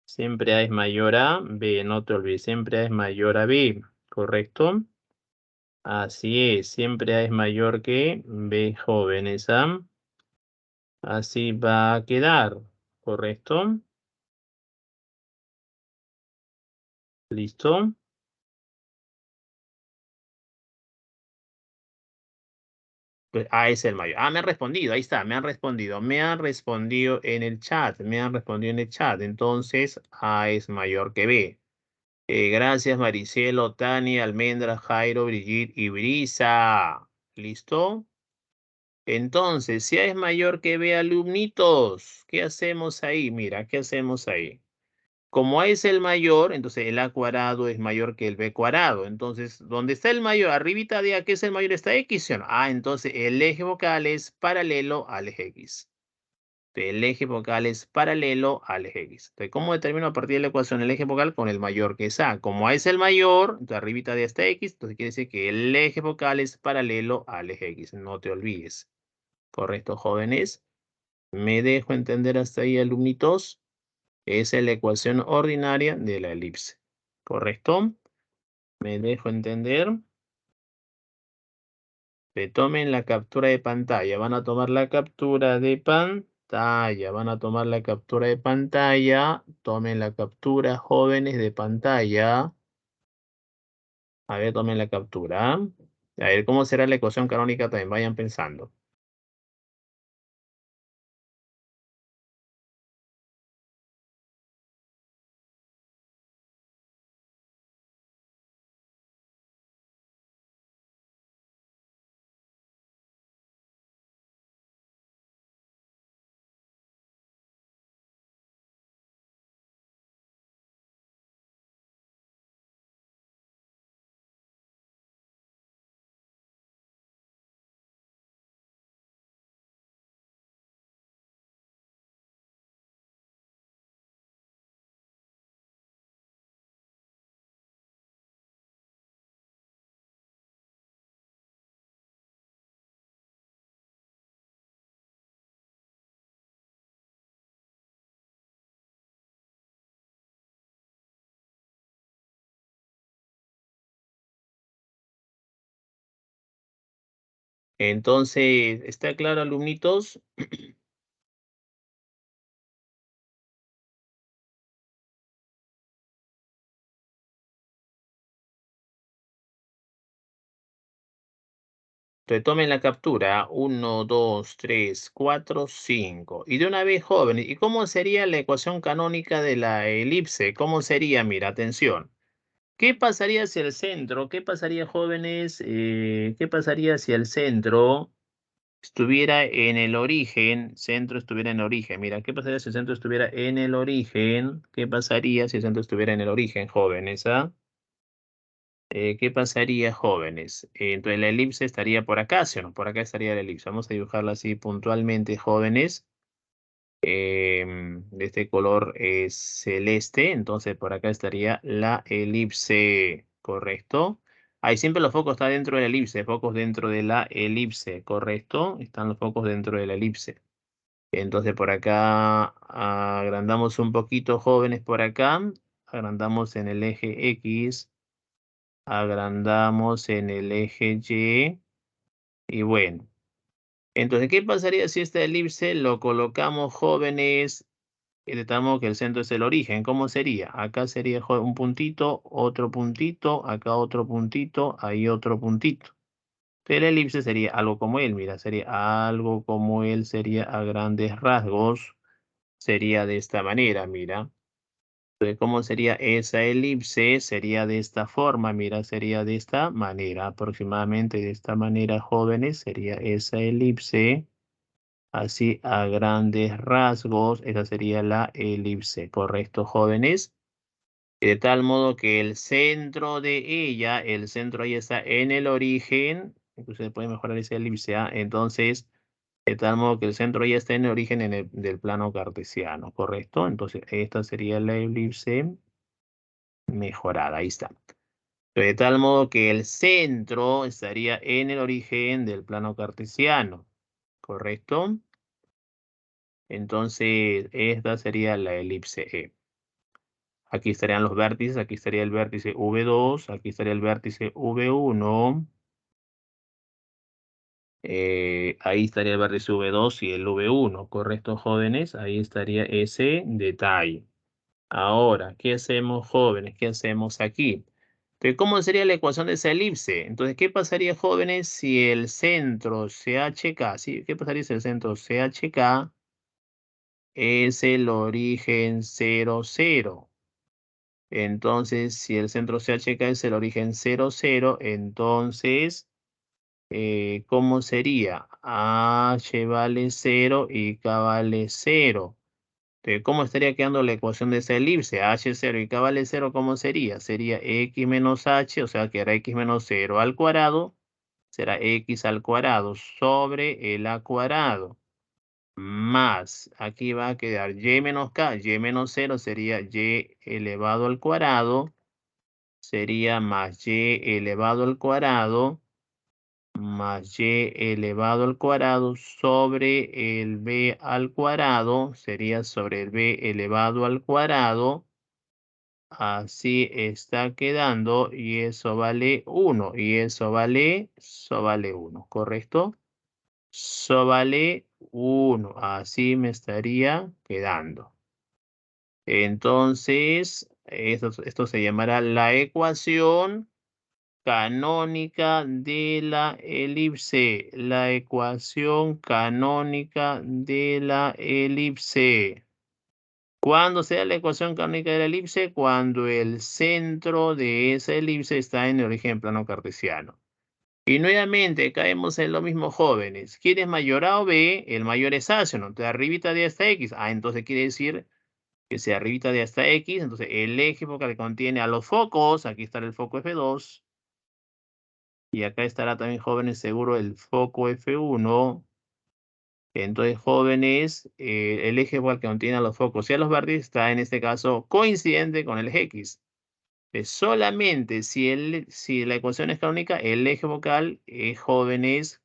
Siempre A es mayor a B, no te olvides, siempre A es mayor a B, ¿correcto? Así es, siempre A es mayor que B, jóvenes, ¿ah? Así va a quedar, ¿correcto? ¿Listo? Pues A es el mayor. Ah, me han respondido, ahí está, me han respondido en el chat, me han respondido en el chat. Entonces, A es mayor que B. Gracias, Maricielo, Tania, Almendra, Jairo, Brigitte y Brisa. ¿Listo? Entonces, si A es mayor que B, alumnitos, ¿qué hacemos ahí? Mira, ¿qué hacemos ahí? Como A es el mayor, entonces el A cuadrado es mayor que el B cuadrado. Entonces, ¿dónde está el mayor? Arribita de A, ¿qué es el mayor? Está X, ¿sí o no? Ah, entonces el eje vocal es paralelo al eje X. El eje vocal es paralelo al eje X. Entonces, ¿cómo determino a partir de la ecuación el eje vocal con el mayor que es A? Como A es el mayor, entonces arribita de A está X, entonces quiere decir que el eje vocal es paralelo al eje X. No te olvides. ¿Correcto, jóvenes? ¿Me dejo entender hasta ahí, alumnitos? Esa es la ecuación ordinaria de la elipse. ¿Correcto? ¿Me dejo entender? Que tomen la captura de pantalla. Van a tomar la captura de pantalla. Van a tomar la captura de pantalla. Tomen la captura, jóvenes, de pantalla. A ver, tomen la captura. A ver, ¿cómo será la ecuación canónica también? Vayan pensando. Entonces, ¿está claro, alumnitos? Entonces tomen la captura. 1, 2, 3, 4, 5. Y de una vez, jóvenes, ¿y cómo sería la ecuación canónica de la elipse? ¿Cómo sería? Mira, atención. ¿Qué pasaría si el centro, qué pasaría, jóvenes? ¿Qué pasaría si el centro estuviera en el origen? Centro estuviera en el origen. Mira, ¿qué pasaría si el centro estuviera en el origen? ¿Qué pasaría si el centro estuviera en el origen, jóvenes? ¿Ah? ¿Qué pasaría, jóvenes? Entonces la elipse estaría por acá, ¿sí o no? Por acá estaría la elipse. Vamos a dibujarla así puntualmente, jóvenes. De este color es celeste, entonces por acá estaría la elipse, ¿correcto? Ahí siempre los focos están dentro de la elipse, focos dentro de la elipse, ¿correcto? Están los focos dentro de la elipse. Entonces por acá agrandamos un poquito, jóvenes, por acá. Agrandamos en el eje X. Agrandamos en el eje Y. Y bueno. Entonces, ¿qué pasaría si esta elipse lo colocamos, jóvenes? Y detectamos que el centro es el origen. ¿Cómo sería? Acá sería un puntito, otro puntito, acá otro puntito, ahí otro puntito. Pero la elipse sería algo como él, mira, sería algo como él, sería a grandes rasgos, sería de esta manera, mira. Entonces, ¿cómo sería esa elipse? Sería de esta forma, mira, sería de esta manera, aproximadamente de esta manera, jóvenes, sería esa elipse. Así a grandes rasgos, esa sería la elipse, ¿correcto, jóvenes? De tal modo que el centro de ella, el centro ahí está en el origen, incluso se puede mejorar esa elipse, ¿ah? Entonces, de tal modo que el centro ya está en el origen del plano cartesiano, ¿correcto? Entonces, esta sería la elipse mejorada, ahí está. De tal modo que el centro estaría en el origen del plano cartesiano, ¿correcto? Entonces, esta sería la elipse E. Aquí estarían los vértices, aquí estaría el vértice V2, aquí estaría el vértice V1. Ahí estaría el vértice V2 y el V1, ¿correcto, jóvenes? Ahí estaría ese detalle. Ahora, ¿qué hacemos, jóvenes? ¿Qué hacemos aquí? Entonces, ¿cómo sería la ecuación de esa elipse? Entonces, ¿qué pasaría, jóvenes, si el centro CHK, ¿sí? ¿Qué pasaría si el centro CHK es el origen 0, 0? Entonces, si el centro CHK es el origen 0, 0, entonces, ¿cómo sería? H vale 0 y K vale 0. ¿Cómo estaría quedando la ecuación de esa elipse? H0 y K vale 0, ¿cómo sería? Sería X menos H, o sea que era X menos 0 al cuadrado, será X al cuadrado sobre el A cuadrado, más, aquí va a quedar Y menos K, Y menos 0 sería Y elevado al cuadrado, sería más Y elevado al cuadrado, más Y elevado al cuadrado sobre el B al cuadrado, sería sobre el B elevado al cuadrado. Así está quedando y eso vale 1 y eso vale 1, ¿correcto? Eso vale 1, así me estaría quedando. Entonces, esto se llamará la ecuación canónica de la elipse. La ecuación canónica de la elipse. ¿Cuándo se da la ecuación canónica de la elipse? Cuando el centro de esa elipse está en el origen plano cartesiano. Y nuevamente caemos en lo mismo, jóvenes. ¿Quién es mayor, A o B? El mayor es A, ¿no? Entonces, arribita de hasta X. Entonces quiere decir que si arribita de hasta X, entonces el eje focal que contiene a los focos, aquí está el foco F2, y acá estará también, jóvenes, seguro el foco F1. Entonces, jóvenes, el eje focal que contiene a los focos y a los vértices está en este caso coincidente con el eje X. Solamente si la ecuación es canónica, el eje focal, jóvenes,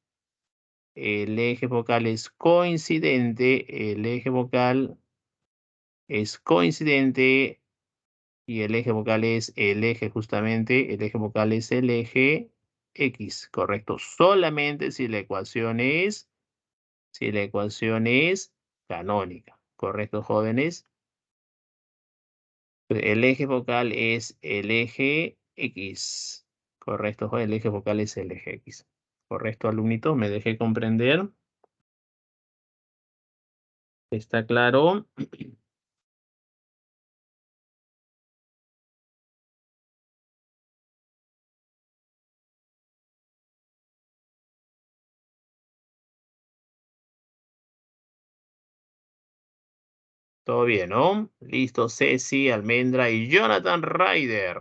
el eje focal es coincidente, el eje focal es coincidente y el eje focal es el eje, justamente, el eje focal es el eje X, ¿correcto? Solamente si la ecuación es canónica, ¿correcto, jóvenes? El eje focal es el eje X, ¿correcto, jóvenes? El eje focal es el eje X. ¿Correcto, alumnitos? ¿Me dejé comprender? ¿Está claro? Todo bien, ¿no? Listo, Ceci, Almendra y Jonathan Ryder.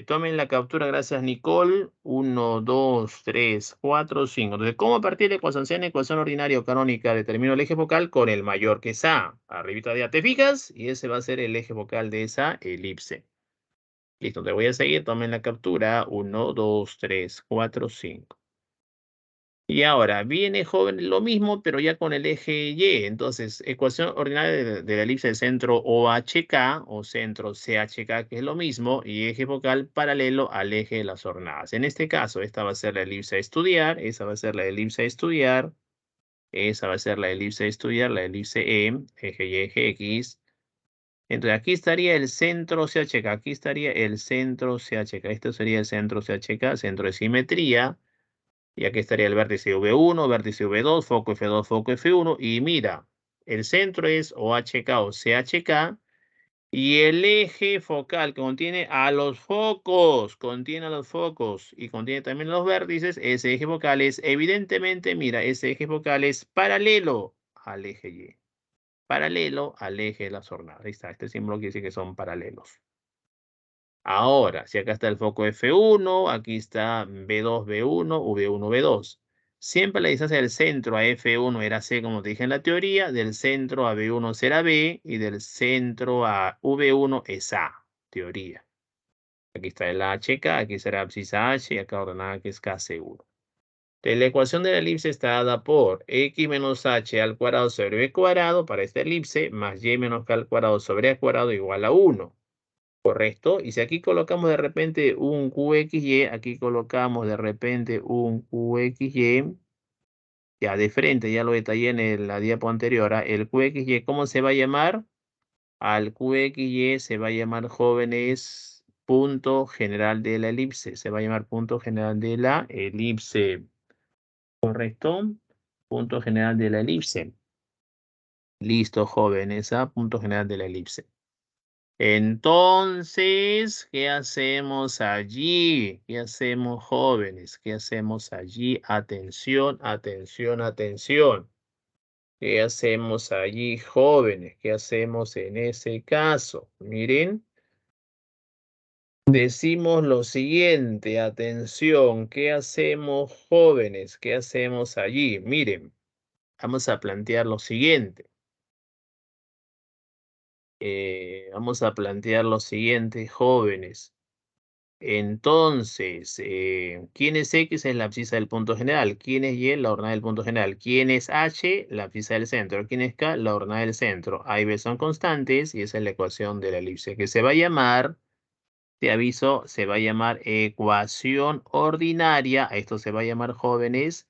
Tomen la captura, gracias, Nicole. 1, 2, 3, 4, 5. Entonces, ¿cómo partir la ecuación C en ecuación ordinaria o canónica? Determino el eje focal con el mayor que es A. Arribita de A, ¿te fijas? Y ese va a ser el eje focal de esa elipse. Listo, te voy a seguir. Tomen la captura. 1, 2, 3, 4, 5. Y ahora viene, joven, lo mismo, pero ya con el eje Y. Entonces, ecuación ordinaria de la elipse del centro OHK o centro CHK, que es lo mismo, y eje focal paralelo al eje de las hornadas. En este caso, esta va a ser la elipse a estudiar, esa va a ser la elipse a estudiar, esa va a ser la elipse a estudiar, la elipse E, eje Y, eje X. Entonces, aquí estaría el centro CHK, aquí estaría el centro CHK. Esto sería el centro CHK, centro de simetría. Y aquí estaría el vértice V1, vértice V2, foco F2, foco F1. Y mira, el centro es OHK o CHK. Y el eje focal que contiene a los focos, y contiene también los vértices, ese eje focal es, evidentemente, mira, ese eje focal es paralelo al eje Y. Paralelo al eje de las hornadas. Ahí está, este símbolo quiere decir que son paralelos. Ahora, si acá está el foco F1, aquí está B2, B1, V1, V2. Siempre la distancia del centro a F1 era C, como te dije en la teoría, del centro a B1 será B, y del centro a V1 es A, teoría. Aquí está el HK, aquí será abscisa H, y acá ordenada que es K seguro. Entonces, la ecuación de la elipse está dada por X menos H al cuadrado sobre B cuadrado para esta elipse, más Y menos K al cuadrado sobre A cuadrado igual a 1. Correcto. Y si aquí colocamos de repente un QXY, aquí colocamos de repente un QXY, ya de frente, ya lo detallé en la diapo anterior, el QXY, ¿cómo se va a llamar? Al QXY se va a llamar, jóvenes, punto general de la elipse. Se va a llamar punto general de la elipse. ¿Correcto? Punto general de la elipse. Listo, jóvenes, punto general de la elipse. Entonces, ¿qué hacemos allí? ¿Qué hacemos, jóvenes? ¿Qué hacemos allí? Atención, atención, atención. ¿Qué hacemos allí, jóvenes? ¿Qué hacemos en ese caso? Miren, decimos lo siguiente, atención, ¿qué hacemos, jóvenes? ¿Qué hacemos allí? Miren, vamos a plantear lo siguiente. Vamos a plantear lo siguiente, jóvenes. Entonces, ¿quién es X? Es la abscisa del punto general. ¿Quién es Y? La hornada del punto general. ¿Quién es H? La abscisa del centro. ¿Quién es K? La hornada del centro. A y B son constantes y esa es la ecuación de la elipse que se va a llamar, te aviso, se va a llamar ecuación ordinaria. A esto se va a llamar, jóvenes,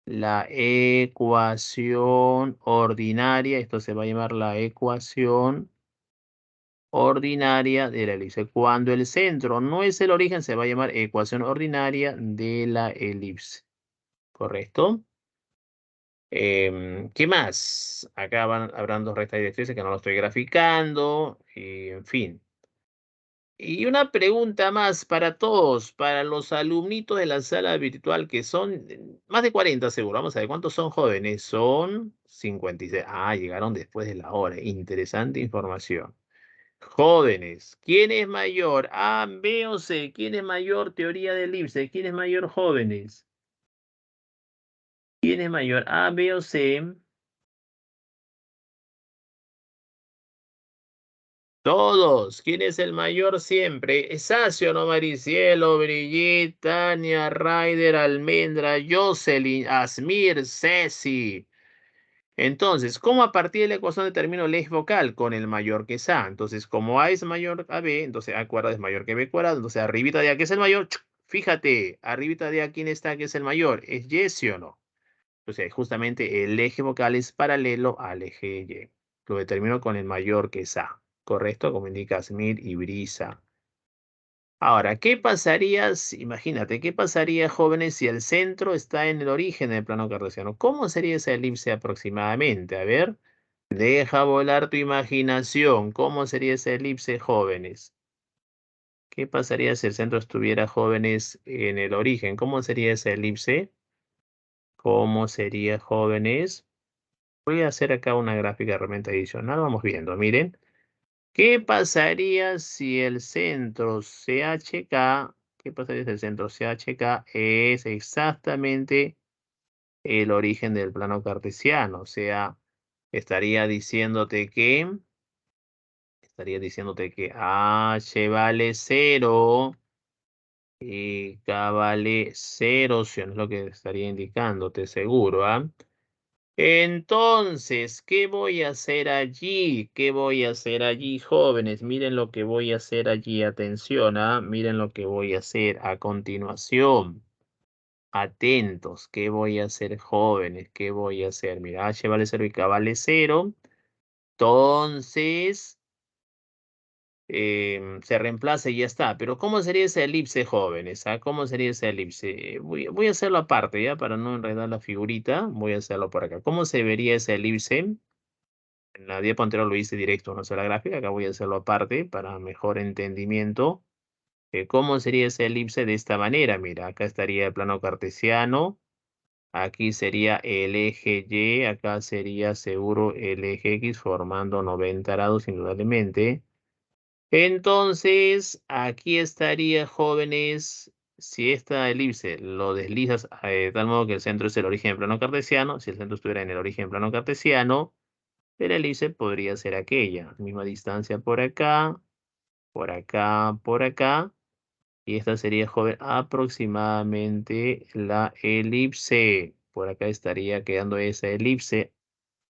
la ecuación ordinaria. Esto se va a llamar la ecuación ordinaria de la elipse. Cuando el centro no es el origen, se va a llamar ecuación ordinaria de la elipse. ¿Correcto? ¿Qué más? Acá habrán dos rectas directrices que no lo estoy graficando. Y, en fin. Y una pregunta más para todos, para los alumnitos de la sala virtual, que son más de 40 seguro. Vamos a ver, ¿cuántos son jóvenes? Son 56. Ah, llegaron después de la hora. Interesante información. Jóvenes, ¿quién es mayor? A, B o C. ¿Quién es mayor? Teoría de elipse. ¿Quién es mayor? Jóvenes. ¿Quién es mayor? A, B o C. Todos. ¿Quién es el mayor siempre? Sacio, ¿no? Maricielo, Brigitte, Tania, Ryder, Almendra, Jocelyn, Asmir, Ceci. Entonces, ¿cómo a partir de la ecuación determino el eje vocal? Con el mayor que es A. Entonces, como A es mayor a B, entonces A cuadrado es mayor que B cuadrado. Entonces, arribita de A, ¿qué es el mayor? Fíjate, arribita de A, ¿quién está que es el mayor? ¿Es Y, sí o no? Entonces, justamente el eje vocal es paralelo al eje Y. Lo determino con el mayor que es A. ¿Correcto? Como indica Smith y Brisa. Ahora, ¿qué pasaría imagínate, qué pasaría, jóvenes, si el centro está en el origen del plano cartesiano? ¿Cómo sería esa elipse aproximadamente? A ver, deja volar tu imaginación. ¿Cómo sería esa elipse, jóvenes? ¿Qué pasaría si el centro estuviera, jóvenes, en el origen? ¿Cómo sería esa elipse? ¿Cómo sería, jóvenes? Voy a hacer acá una gráfica realmente adicional. Vamos viendo, miren. ¿Qué pasaría si el centro CHK, qué pasaría si el centro CHK es exactamente el origen del plano cartesiano? O sea, estaría diciéndote que, H vale 0 y K vale 0, si no es lo que estaría indicándote, seguro, ¿ah? Entonces, ¿qué voy a hacer allí? ¿Qué voy a hacer allí, jóvenes? Miren lo que voy a hacer allí. Atención, ¿ah? Miren lo que voy a hacer a continuación. Atentos. ¿Qué voy a hacer, jóvenes? ¿Qué voy a hacer? Mira, H vale 0 y K vale 0. Entonces, se reemplaza y ya está. Pero ¿cómo sería esa elipse, jóvenes? ¿Ah? ¿Cómo sería esa elipse? Voy a hacerlo aparte, ¿ya? Para no enredar la figurita. Voy a hacerlo por acá. ¿Cómo se vería esa elipse? En la diapo anterior lo hice directo a una sola gráfica, acá voy a hacerlo aparte para mejor entendimiento. ¿Cómo sería esa elipse de esta manera? Mira, acá estaría el plano cartesiano, aquí sería el eje Y, acá sería seguro el eje X formando 90 grados indudablemente. Entonces, aquí estaría, jóvenes, si esta elipse lo deslizas de tal modo que el centro es el origen del plano cartesiano, si el centro estuviera en el origen del plano cartesiano, la elipse podría ser aquella, misma distancia por acá, por acá, por acá. Y esta sería, joven, aproximadamente la elipse. Por acá estaría quedando esa elipse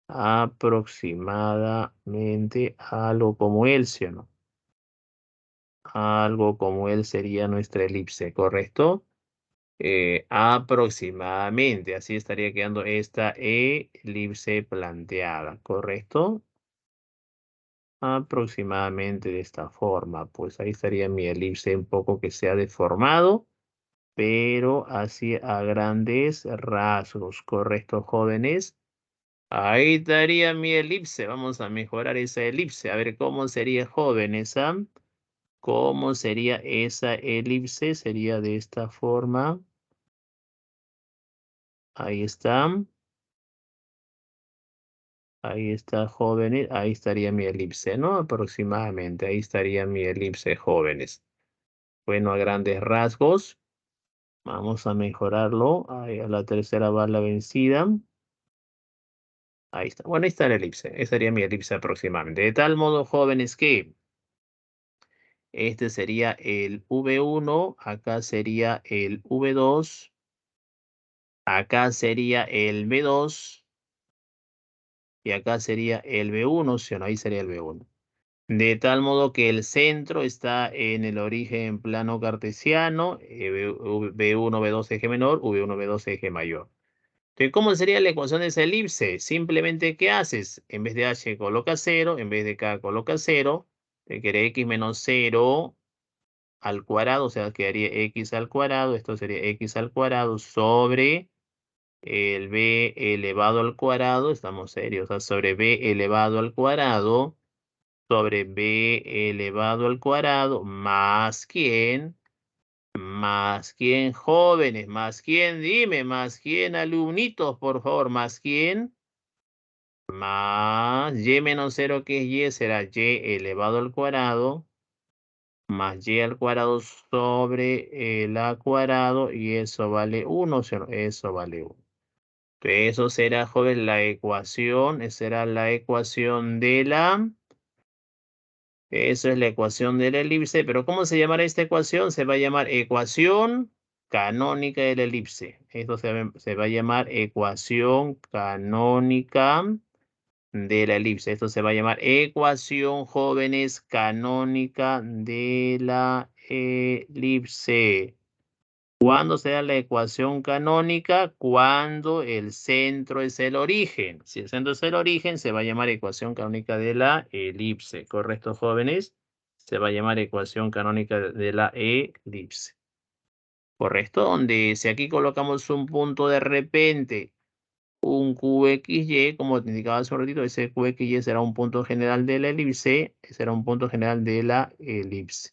aproximadamente algo como él, ¿sí o no? Algo como él sería nuestra elipse, ¿correcto? Aproximadamente, así estaría quedando esta elipse planteada, ¿correcto? Aproximadamente de esta forma, pues ahí estaría mi elipse un poco que se ha deformado, pero así a grandes rasgos, ¿correcto, jóvenes? Ahí estaría mi elipse. Vamos a mejorar esa elipse. A ver cómo sería, jóvenes, ¿ah? ¿Cómo sería esa elipse? Sería de esta forma. Ahí está. Ahí está, jóvenes. Ahí estaría mi elipse, ¿no? Aproximadamente. Ahí estaría mi elipse, jóvenes. Bueno, a grandes rasgos. Vamos a mejorarlo. Ahí a la tercera bala vencida. Ahí está. Bueno, ahí está la elipse. Esa sería mi elipse aproximadamente. De tal modo, jóvenes, que este sería el V1, acá sería el V2, acá sería el V2 y acá sería el V1, ¿sí o no? Ahí sería el V1. De tal modo que el centro está en el origen plano cartesiano, V1, V2 eje menor, V1, V2 eje mayor. Entonces, ¿cómo sería la ecuación de esa elipse? Simplemente, ¿qué haces? En vez de h coloca 0, en vez de k coloca 0, te queda x menos 0 al cuadrado, o sea, quedaría x al cuadrado, esto sería x al cuadrado sobre el b elevado al cuadrado, estamos serios, o sea, sobre b elevado al cuadrado, sobre b elevado al cuadrado, más quién, jóvenes, más quién, dime, más quién, alumnitos, por favor, más quién, más y menos 0 que es y será y elevado al cuadrado, más y al cuadrado sobre el a cuadrado, y eso vale 1, eso vale 1. Entonces, eso será, joven, la ecuación, esa será la ecuación de la, eso es la ecuación de la elipse, pero ¿cómo se llamará esta ecuación? Se va a llamar ecuación canónica de la elipse. Esto se va a llamar ecuación canónica de la elipse. Esto se va a llamar ecuación, jóvenes, canónica de la elipse. ¿Cuándo se da la ecuación canónica? Cuando el centro es el origen. Si el centro es el origen, se va a llamar ecuación canónica de la elipse. ¿Correcto, jóvenes? Se va a llamar ecuación canónica de la elipse. ¿Correcto? Donde si aquí colocamos un punto de repente, un QXY, como te indicaba hace un ratito, ese QXY será un punto general de la elipse, será un punto general de la elipse.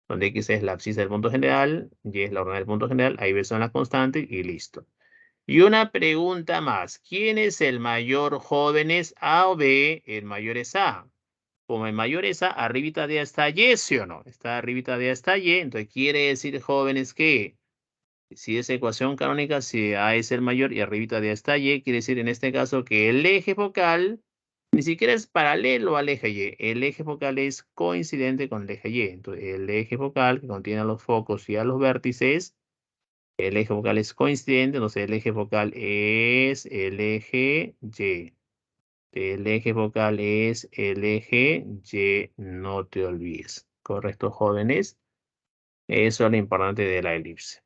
Donde X es la abscisa del punto general, Y es la ordenada del punto general, ahí B son las constantes y listo. Y una pregunta más. ¿Quién es el mayor, jóvenes? ¿A o B? El mayor es A. Como el mayor es A, arribita de A está Y, ¿sí o no? Está arribita de A está Y, entonces quiere decir, jóvenes, que si esa ecuación canónica, si A es el mayor y arribita de A está Y, quiere decir en este caso que el eje focal ni siquiera es paralelo al eje Y. El eje focal es coincidente con el eje Y. Entonces, el eje focal que contiene a los focos y a los vértices, el eje focal es coincidente, entonces el eje focal es el eje Y. El eje focal es el eje Y, no te olvides. ¿Correcto, jóvenes? Eso es lo importante de la elipse.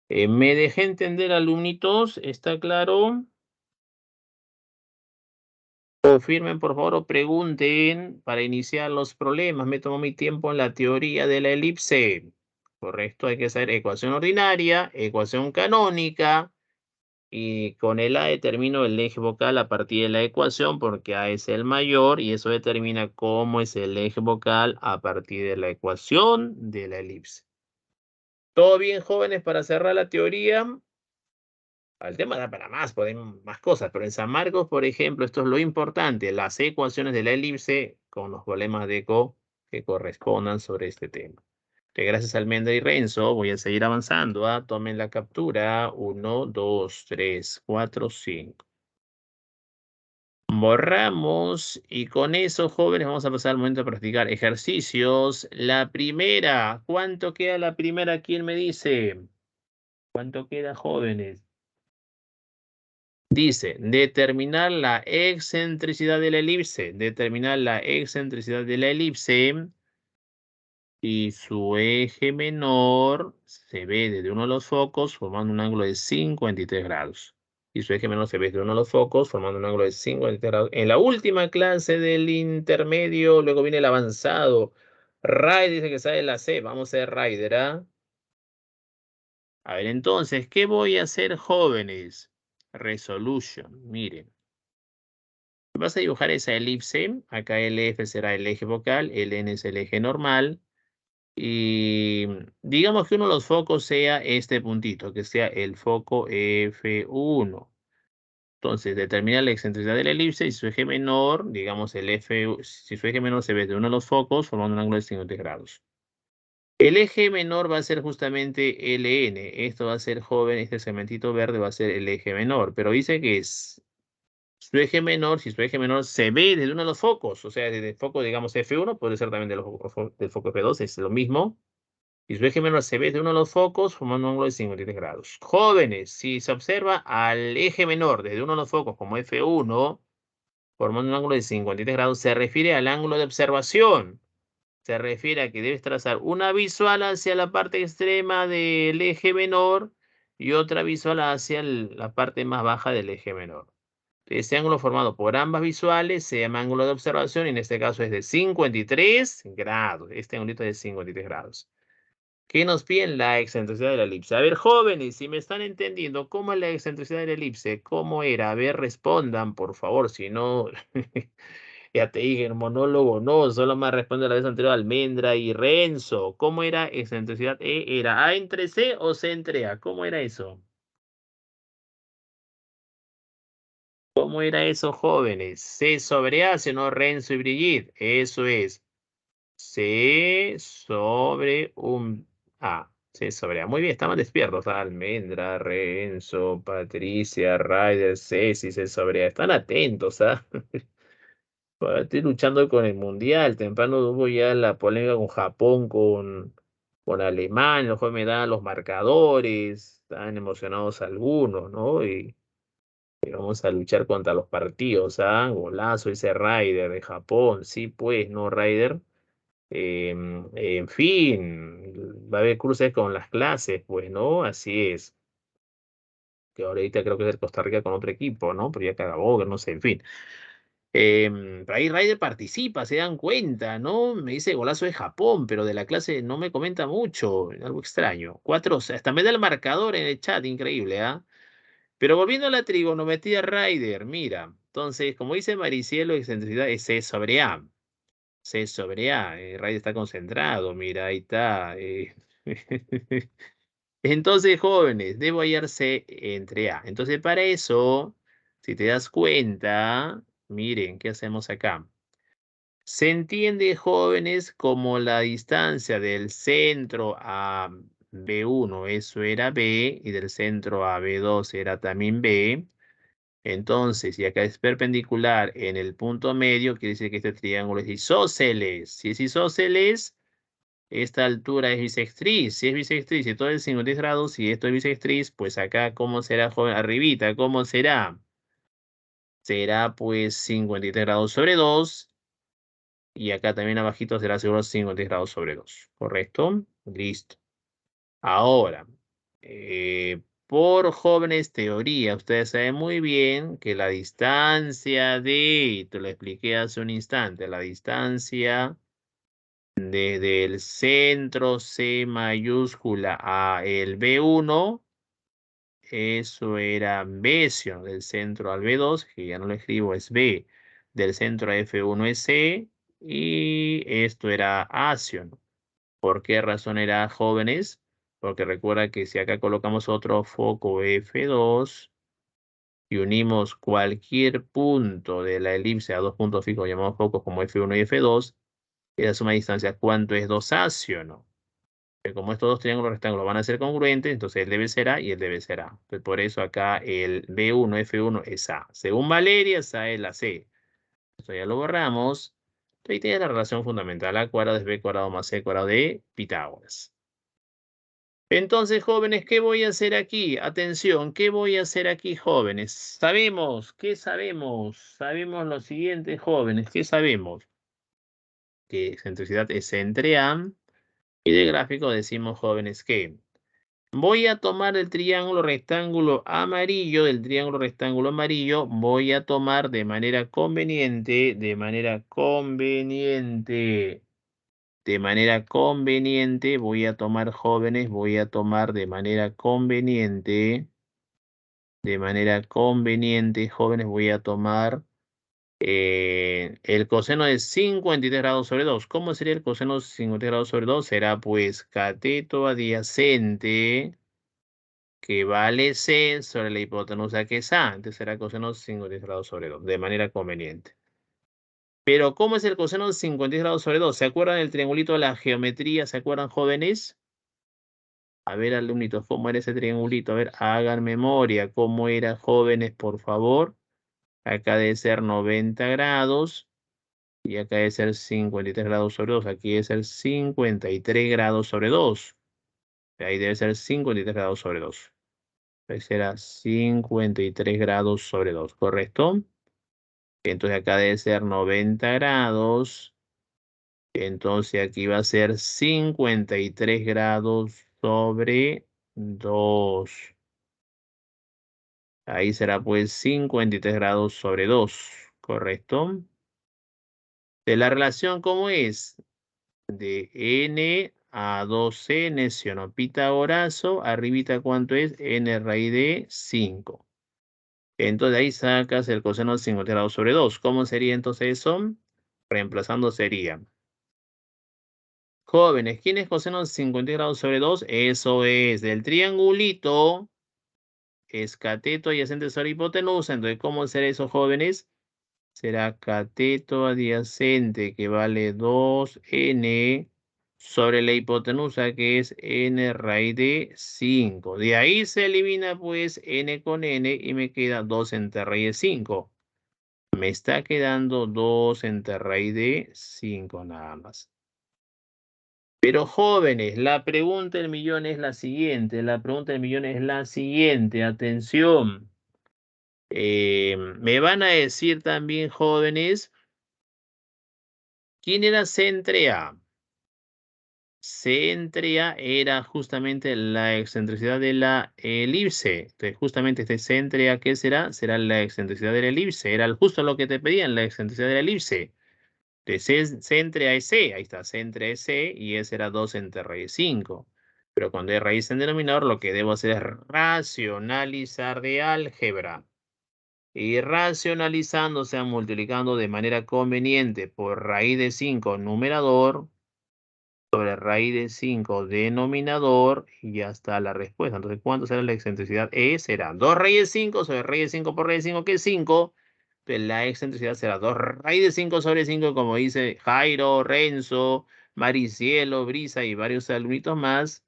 ¿Me dejé entender, alumnitos? ¿Está claro? Confirmen, por favor, o pregunten para iniciar los problemas. Me tomo mi tiempo en la teoría de la elipse. Correcto, hay que hacer ecuación ordinaria, ecuación canónica, y con el A determino el eje focal a partir de la ecuación porque A es el mayor y eso determina cómo es el eje focal a partir de la ecuación de la elipse. ¿Todo bien, jóvenes, para cerrar la teoría? El tema da para más, podemos más cosas, pero en San Marcos, por ejemplo, esto es lo importante, las ecuaciones de la elipse con los problemas de eco que correspondan sobre este tema. Gracias a Almendra y Renzo, voy a seguir avanzando. Tomen la captura. 1, 2, 3, 4, 5. Borramos y con eso, jóvenes, vamos a pasar al momento de practicar ejercicios. La primera, ¿cuánto queda la primera? ¿Quién me dice? ¿Cuánto queda, jóvenes? Dice, determinar la excentricidad de la elipse. Determinar la excentricidad de la elipse y su eje menor se ve desde uno de los focos formando un ángulo de 53 grados. Y su eje menor se ve desde uno de los focos formando un ángulo de 53 grados. En la última clase del intermedio, luego viene el avanzado. Ray dice que sale la C. Vamos a ver Raider, ¿ah? A ver, entonces, ¿qué voy a hacer, jóvenes? Resolution, miren. Vas a dibujar esa elipse. Acá el F será el eje focal, el N es el eje normal. Y digamos que uno de los focos sea este puntito, que sea el foco F1. Entonces, determina la excentricidad de la elipse y su eje menor, digamos el F, si su eje menor se ve de uno de los focos, formando un ángulo de 50 grados. El eje menor va a ser justamente LN. Esto va a ser joven, este segmentito verde va a ser el eje menor. Pero dice que es su eje menor, si su eje menor se ve desde uno de los focos, o sea, desde el foco, digamos, F1, puede ser también del foco F2, es lo mismo. Y su eje menor se ve de uno de los focos, formando un ángulo de 53 grados. Jóvenes, si se observa al eje menor desde uno de los focos como F1, formando un ángulo de 53 grados, se refiere al ángulo de observación. Se refiere a que debes trazar una visual hacia la parte extrema del eje menor y otra visual hacia la parte más baja del eje menor. Este ángulo formado por ambas visuales se llama ángulo de observación y en este caso es de 53 grados. Este ángulo es de 53 grados. ¿Qué nos piden? La excentricidad de la elipse. A ver, jóvenes, si me están entendiendo, ¿cómo es la excentricidad de la elipse? ¿Cómo era? A ver, respondan, por favor, si no, ya te dije, el monólogo no, solo más responde la vez anterior Almendra y Renzo. ¿Cómo era excentricidad E? ¿Era A entre C o C entre A? ¿Cómo era eso? ¿Cómo era eso, jóvenes? C sobre A, si no Renzo y Brigitte. Eso es. C sobre un A. C sobre A. Muy bien, estaban despiertos. Almendra, Renzo, Patricia, Ryder, Ceci, C sobre A. Están atentos, ¿ah? Estoy luchando con el Mundial. Temprano hubo ya la polémica con Japón, con Alemania. Los jóvenes me dan los marcadores. Están emocionados algunos, ¿no? Y vamos a luchar contra los partidos, ¿ah? Golazo ese Ryder de Japón. Sí, pues, ¿no, Ryder? En fin, va a haber cruces con las clases, pues, ¿no? Así es. Que ahorita creo que es el Costa Rica con otro equipo, ¿no? Pero ya acabó, que no sé, en fin. Ahí Ryder participa, se dan cuenta, ¿no? Me dice golazo de Japón, pero de la clase no me comenta mucho, algo extraño. Cuatro, hasta me da el marcador en el chat, increíble, ¿ah? Pero volviendo a la trigonometría Ryder, mira, entonces, como dice Maricielo, excentricidad es C sobre A. C sobre A. Ray está concentrado, mira, ahí está. Entonces, jóvenes, debo hallar C entre A. Entonces, para eso, si te das cuenta, miren, ¿qué hacemos acá? Se entiende, jóvenes, como la distancia del centro a B1, eso era B, y del centro a B2 era también B. Entonces, si acá es perpendicular en el punto medio, quiere decir que este triángulo es isósceles. Si es isósceles, esta altura es bisectriz. Si es bisectriz y todo es 50 grados, y esto es bisectriz, pues acá, ¿cómo será, joven? Arribita, ¿cómo será? Será pues 53 grados sobre 2. Y acá también abajito será seguro 50 grados sobre 2. ¿Correcto? Listo. Ahora, por jóvenes teoría, ustedes saben muy bien que la distancia de, te lo expliqué hace un instante, la distancia desde el centro C mayúscula a el B1, eso era B, del centro al B2, que ya no lo escribo, es B, del centro a F1 es C, y esto era A. ¿Por qué razón era jóvenes? Porque recuerda que si acá colocamos otro foco F2 y unimos cualquier punto de la elipse a dos puntos fijos llamados focos como F1 y F2, esa suma de distancia, ¿cuánto es 2 ásiono? Que como estos dos triángulos rectángulos van a ser congruentes, entonces el debe ser A y el debe ser A. Entonces, por eso acá el B1, F1 es A. Según Valeria, esa es la C. Esto ya lo borramos. Ahí tiene la relación fundamental. A cuadrado es B cuadrado más C cuadrado de Pitágoras. Entonces, jóvenes, ¿qué voy a hacer aquí? Atención, ¿qué voy a hacer aquí, jóvenes? Sabemos, ¿qué sabemos? Sabemos lo siguiente, jóvenes, ¿qué sabemos? Que excentricidad es entre A. Y de gráfico decimos, jóvenes, que voy a tomar el triángulo rectángulo amarillo, del triángulo rectángulo amarillo, voy a tomar de manera conveniente, voy a tomar, jóvenes, voy a tomar de manera conveniente de manera conveniente, jóvenes, voy a tomar el coseno de 53 grados sobre 2. ¿Cómo sería el coseno de 53 grados sobre 2? Será pues cateto adyacente que vale C sobre la hipotenusa que es A. Entonces será coseno de 53 grados sobre 2, de manera conveniente. Pero ¿cómo es el coseno de 53 grados sobre 2? ¿Se acuerdan del triangulito de la geometría? ¿Se acuerdan, jóvenes? A ver, alumnitos, ¿cómo era ese triangulito? A ver, hagan memoria. ¿Cómo era, jóvenes, por favor? Acá debe ser 90 grados. Y acá debe ser 53 grados sobre 2. Aquí debe ser 53 grados sobre 2. Ahí debe ser 53 grados sobre 2. Ahí será 53 grados sobre 2, ¿correcto? Entonces acá debe ser 90 grados. Entonces aquí va a ser 53 grados sobre 2. Ahí será pues 53 grados sobre 2, ¿correcto? De la relación, ¿cómo es? De n a 2n, ¿sí o no? Pitagorazo, arribita, ¿cuánto es? N raíz de 5. Entonces ahí sacas el coseno de 50 grados sobre 2. ¿Cómo sería entonces eso? Reemplazando sería. Jóvenes, ¿quién es coseno de 50 grados sobre 2? Eso es del triangulito, es cateto adyacente sobre hipotenusa. Entonces, ¿cómo será eso, jóvenes? Será cateto adyacente que vale 2n sobre la hipotenusa que es n raíz de 5. De ahí se elimina pues n con n y me queda 2 entre raíz de 5. Me está quedando 2 entre raíz de 5 nada más. Pero jóvenes, la pregunta del millón es la siguiente. La pregunta del millón es la siguiente. Atención. Me van a decir también, jóvenes, ¿quién era C entre A? C entre A era justamente la excentricidad de la elipse. Entonces, justamente este C entre A, ¿qué será? Será la excentricidad de la elipse. Era justo lo que te pedían, la excentricidad de la elipse. Entonces, C entre A es C. Ahí está, C entre A es C y ese era 2 entre raíz de 5. Pero cuando hay raíz en denominador, lo que debo hacer es racionalizar de álgebra. Y racionalizando, o sea, multiplicando de manera conveniente por raíz de 5 numerador sobre raíz de 5 denominador y ya está la respuesta. Entonces, ¿cuánto será la excentricidad? Será 2 raíz de 5 sobre raíz de 5 por raíz de 5, que es 5. Entonces, la excentricidad será 2 raíz de 5 sobre 5, como dice Jairo, Renzo, Maricielo, Brisa y varios alumnitos más.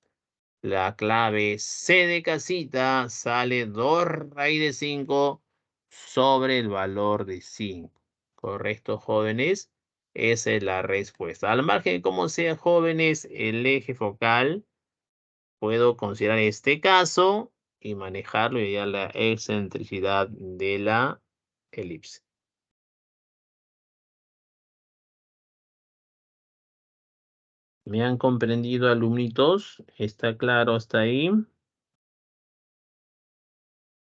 La clave C de casita sale 2 raíz de 5 sobre el valor de 5. ¿Correcto, jóvenes? Esa es la respuesta. Al margen de cómo sea, jóvenes, el eje focal, puedo considerar este caso y manejarlo y hallar la excentricidad de la elipse. ¿Me han comprendido, alumnitos? ¿Está claro hasta ahí?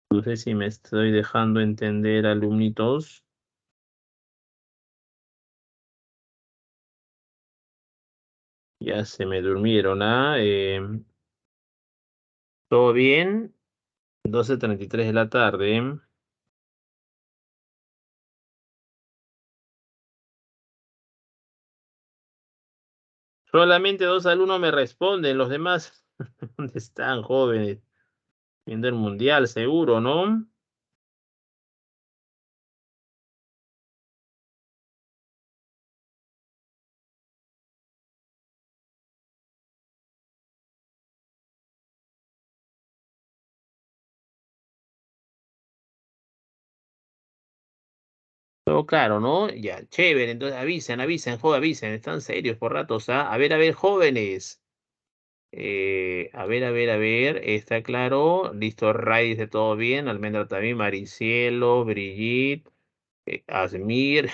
No sé si me estoy dejando entender, alumnitos. Ya se me durmieron, ¿ah? ¿Todo bien? 12:33 de la tarde. Solamente 2 alumnos me responden, los demás, ¿dónde están, jóvenes? Viendo el mundial, seguro, ¿no? Todo claro, ¿no? Ya, chévere, entonces avisen, joder, avisen, están serios por ratos, ¿ah? A ver, jóvenes. A ver, está claro. Listo, Ray dice todo bien. Almendra también, Maricielo, Brigitte, Asmir.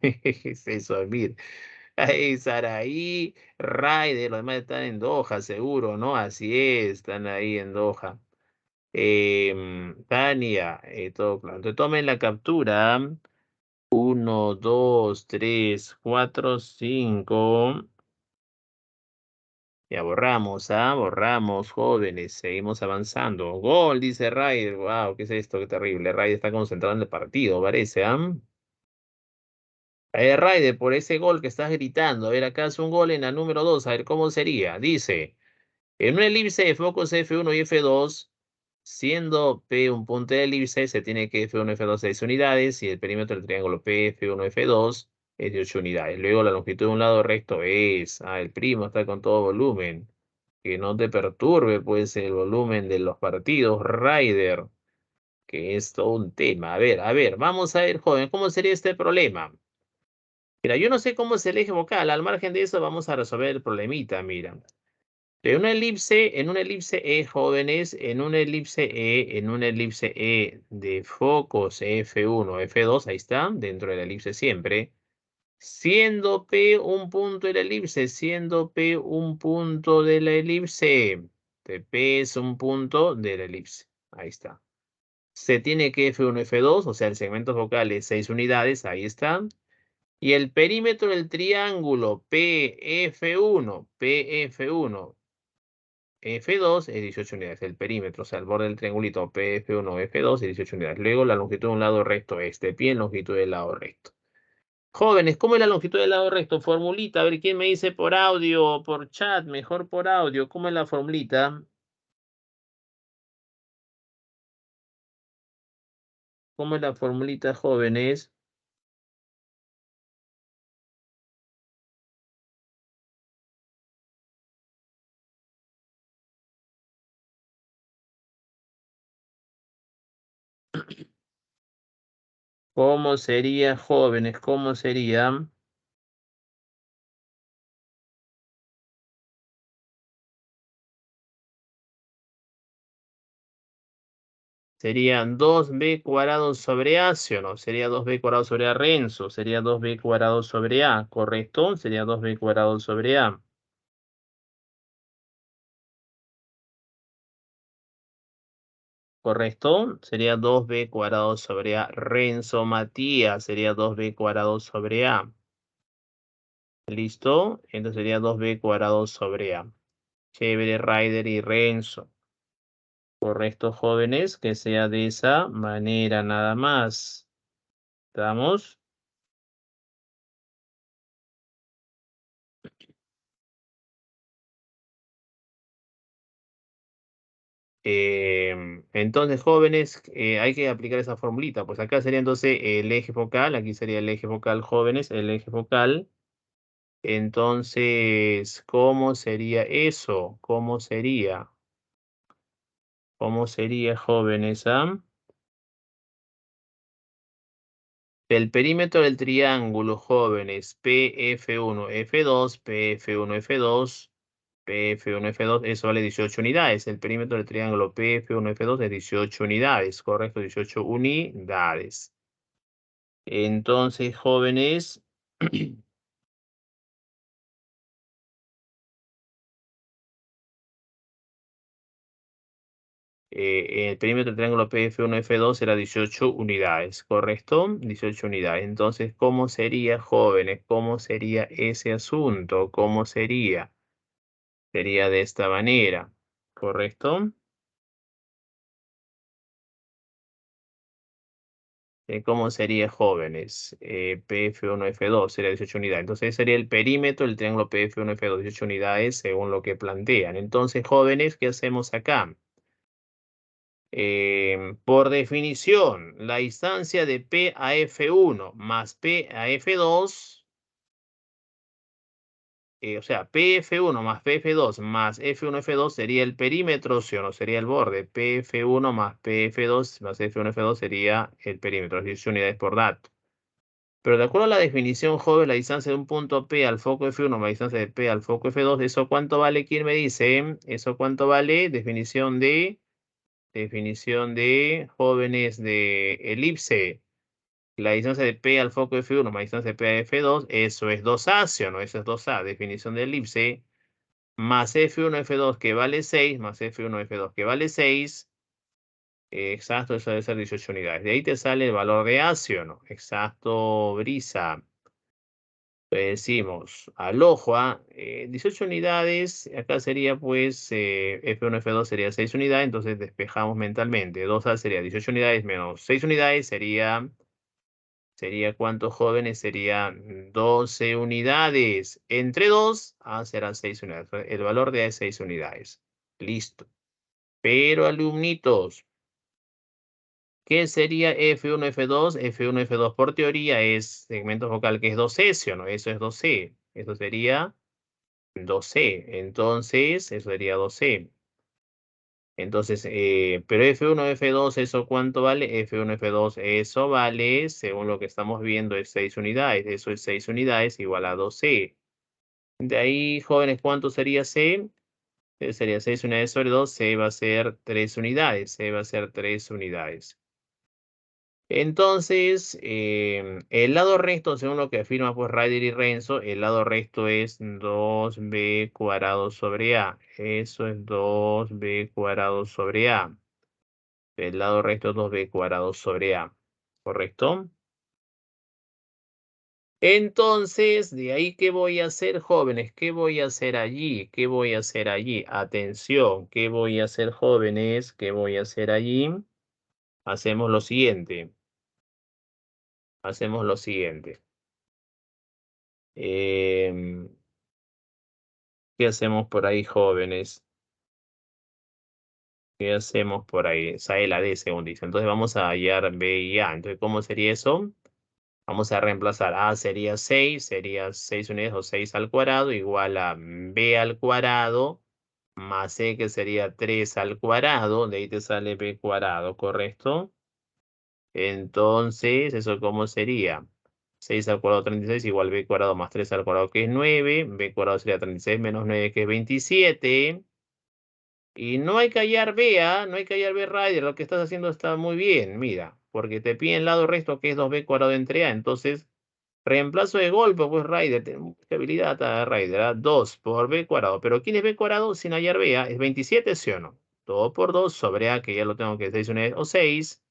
¿Qué es eso, Asmir? Ay, Saraí, Ray, de los demás están en Doha, seguro, ¿no? Así es, están ahí en Doha. Tania, todo claro. Entonces tomen la captura. 1, 2, 3, 4, 5. Ya borramos, borramos, jóvenes. Seguimos avanzando. Gol, dice Ryder. Wow, ¿qué es esto? Qué terrible. Ryder está concentrado en el partido, parece, A ver, Ryder, por ese gol que estás gritando. A ver, acá es un gol en la número 2. A ver, ¿cómo sería? Dice, en una elipse de focos F1 y F2, siendo P un punto de elipse, se tiene que F1, F2 6 unidades y el perímetro del triángulo P, F1, F2 es de 8 unidades. Luego la longitud de un lado recto es, el primo está con todo volumen. Que no te perturbe, pues, el volumen de los partidos, Ryder, que es todo un tema. A ver, vamos a ver, joven, ¿cómo sería este problema? Mira, yo no sé cómo es el eje vocal. Al margen de eso, vamos a resolver el problemita, mira. En una elipse E, jóvenes, en una elipse E de focos F1, F2, ahí está, dentro de la elipse siempre. Siendo P un punto de la elipse, siendo P un punto de la elipse. P es un punto de la elipse. Ahí está. Se tiene que F1, F2, o sea, el segmento focal es 6 unidades, ahí está. Y el perímetro del triángulo PF1, PF1, F2 es 18 unidades. El perímetro, o sea, el borde del triangulito PF1, F2 es 18 unidades. Luego la longitud de un lado recto es este pie en longitud del lado recto. Jóvenes, ¿cómo es la longitud del lado recto? Formulita, a ver quién me dice por audio o por chat, mejor por audio. ¿Cómo es la formulita? ¿Cómo es la formulita, jóvenes? ¿Cómo sería, jóvenes? ¿Cómo sería? Serían 2b cuadrado sobre A, ¿sí o no? Sería 2b cuadrado sobre A Renzo. Sería 2b cuadrado sobre A, ¿correcto? Sería 2b cuadrado sobre A. ¿Correcto? Sería 2b cuadrado sobre A. Renzo Matías sería 2b cuadrado sobre A. ¿Listo? Entonces sería 2b cuadrado sobre A. Chévere, Ryder y Renzo. Correcto, jóvenes, que sea de esa manera nada más. ¿Estamos? Entonces, jóvenes, hay que aplicar esa formulita. Pues acá sería entonces el eje focal, aquí sería el eje focal, jóvenes, el eje focal. Entonces, ¿cómo sería eso? ¿Cómo sería? ¿Cómo sería, jóvenes? El perímetro del triángulo, jóvenes, PF1, F2, PF1, F2, PF1, F2, eso vale 18 unidades. El perímetro del triángulo PF1, F2 es 18 unidades, correcto, 18 unidades. Entonces, jóvenes, el perímetro del triángulo PF1, F2 era 18 unidades, ¿correcto? 18 unidades. Entonces, ¿cómo sería, jóvenes? ¿Cómo sería ese asunto? ¿Cómo sería? Sería de esta manera, ¿correcto? ¿Cómo sería, jóvenes? PF1, F2 sería 18 unidades. Entonces, ese sería el perímetro del triángulo PF1, F2, 18 unidades según lo que plantean. Entonces, jóvenes, ¿qué hacemos acá? Por definición, la distancia de P a F1 más P a F2, o sea, PF1 más PF2 más F1, F2 sería el perímetro, ¿sí o no? Sería el borde. PF1 más PF2 más F1, F2 sería el perímetro, 18 unidades por dato. Pero de acuerdo a la definición, joven, la distancia de un punto P al foco F1 más la distancia de P al foco F2, ¿eso cuánto vale? ¿Quién me dice? ¿Eso cuánto vale? Definición de jóvenes de elipse. La distancia de P al foco F1 más la distancia de P a F2, eso es 2A, ¿sí o no? Eso es 2A. Definición de elipse más F1, F2 que vale 6, más F1, F2 que vale 6. Exacto, eso debe ser 18 unidades. De ahí te sale el valor de A, ¿sí o no? Exacto, Brisa. Decimos al ojo, 18 unidades, acá sería pues F1, F2 sería 6 unidades, entonces despejamos mentalmente. 2A sería 18 unidades menos 6 unidades, sería ¿cuántos jóvenes? Sería 12 unidades. Entre 2, serán 6 unidades. El valor de A es 6 unidades. Listo. Pero alumnitos, ¿qué sería F1, F2? F1, F2 por teoría es segmento focal que es 2C, ¿sí o no? Eso es 2C. Eso sería 2C. Entonces, eso sería 2C. Entonces, pero F1, F2, ¿eso cuánto vale? F1, F2, eso vale, según lo que estamos viendo, es 6 unidades. Eso es 6 unidades igual a 2C. De ahí, jóvenes, ¿cuánto sería C? Sería 6 unidades sobre 2, C va a ser 3 unidades. C va a ser 3 unidades. Entonces, el lado recto, según lo que afirma pues Ryder y Renzo, el lado recto es 2b cuadrado sobre a. Eso es 2b cuadrado sobre a. El lado recto es 2b cuadrado sobre a. ¿Correcto? Entonces, de ahí, ¿qué voy a hacer, jóvenes? ¿Qué voy a hacer allí? ¿Qué voy a hacer allí? Atención, ¿qué voy a hacer, jóvenes? ¿Qué voy a hacer allí? Hacemos lo siguiente. Hacemos lo siguiente. Em, ¿Qué hacemos por ahí, jóvenes? ¿Qué hacemos por ahí? Esa es la D, según dice. Entonces vamos a hallar B y A. Entonces, ¿cómo sería eso? Vamos a reemplazar. A sería 6 unidades o 6 al cuadrado, igual a B al cuadrado, más C que sería 3 al cuadrado. De ahí te sale B cuadrado, ¿correcto? Entonces, ¿eso cómo sería? 6 al cuadrado 36 igual B cuadrado más 3 al cuadrado que es 9. B cuadrado sería 36 menos 9 que es 27. Y no hay que hallar B, no hay que hallar B Rider. Lo que estás haciendo está muy bien, mira. Porque te pide el lado resto que es 2B cuadrado entre A. Entonces, reemplazo de golpe, pues Rider. Tiene mucha habilidad Rider. 2 por B cuadrado. Pero ¿quién es B cuadrado sin hallar B? ¿Es 27, sí o no? 2 por 2 sobre A, que ya lo tengo que 6 unidades o 6.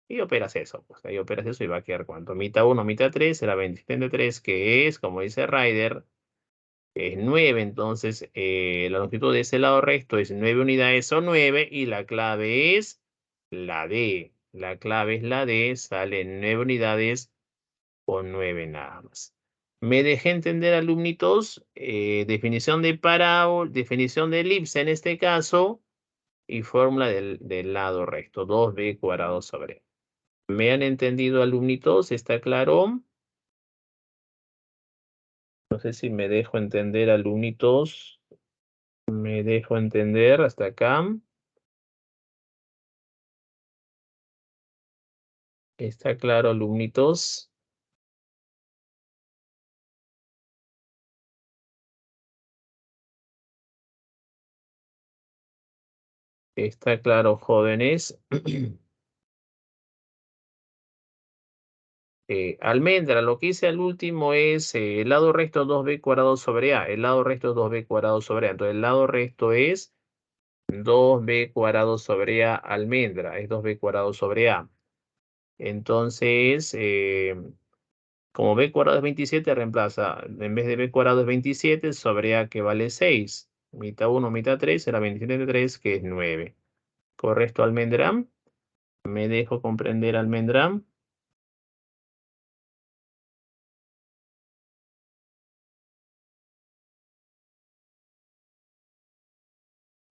Y operas eso. Pues ahí operas eso y va a quedar ¿cuánto? Mitad 1, mitad 3 será 27 entre 3, que es, como dice Rider, es 9. Entonces, la longitud de ese lado recto es 9 unidades o 9 y la clave es la D. La clave es la D, sale 9 unidades o 9 nada más. Me dejé entender, alumnitos, definición de parábola, definición de elipse en este caso y fórmula del lado recto, 2b cuadrado sobre. ¿Me han entendido, alumnitos? ¿Está claro? No sé si me dejo entender, alumnitos. Me dejo entender hasta acá. ¿Está claro, alumnitos? ¿Está claro, jóvenes? Almendra, lo que hice al último es el lado recto 2b cuadrado sobre a. El lado recto es 2b cuadrado sobre a. Entonces, el lado recto es 2b cuadrado sobre a, almendra. Es 2b cuadrado sobre a. Entonces, como b cuadrado es 27, reemplaza. En vez de b cuadrado es 27, sobre a que vale 6. Mitad 1, mitad 3 será 27 entre 3, que es 9. ¿Correcto, almendra? ¿Me dejo comprender, almendra?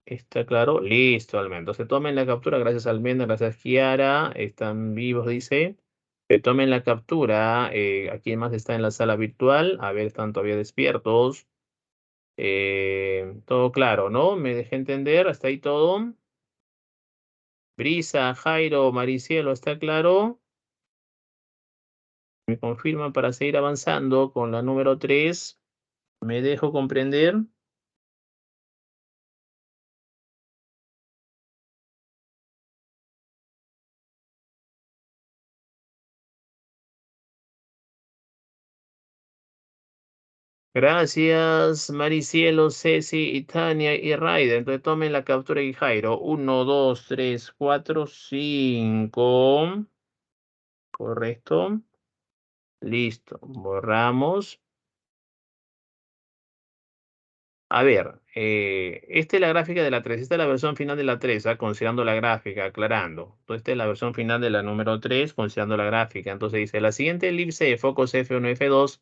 ¿Está claro? Listo, almendra. Entonces tomen la captura. Gracias, almendra. Gracias, Kiara. Están vivos, dice. Que tomen la captura. ¿Quién más está en la sala virtual? A ver, están todavía despiertos. Todo claro, ¿no? ¿Me dejé entender? ¿Hasta ahí todo? Brisa, Jairo, Maricielo, ¿está claro? Me confirman para seguir avanzando con la número 3. ¿Me dejo comprender? Gracias, Maricielo, Ceci, y Tania y Raida. Entonces tomen la captura y Jairo. 1, 2, 3, 4, 5. Correcto. Listo. Borramos. A ver, esta es la gráfica de la 3, esta es la versión final de la 3, considerando la gráfica, aclarando. Entonces, esta es la versión final de la número 3, considerando la gráfica. Entonces dice, la siguiente elipse de focos F1 y F2,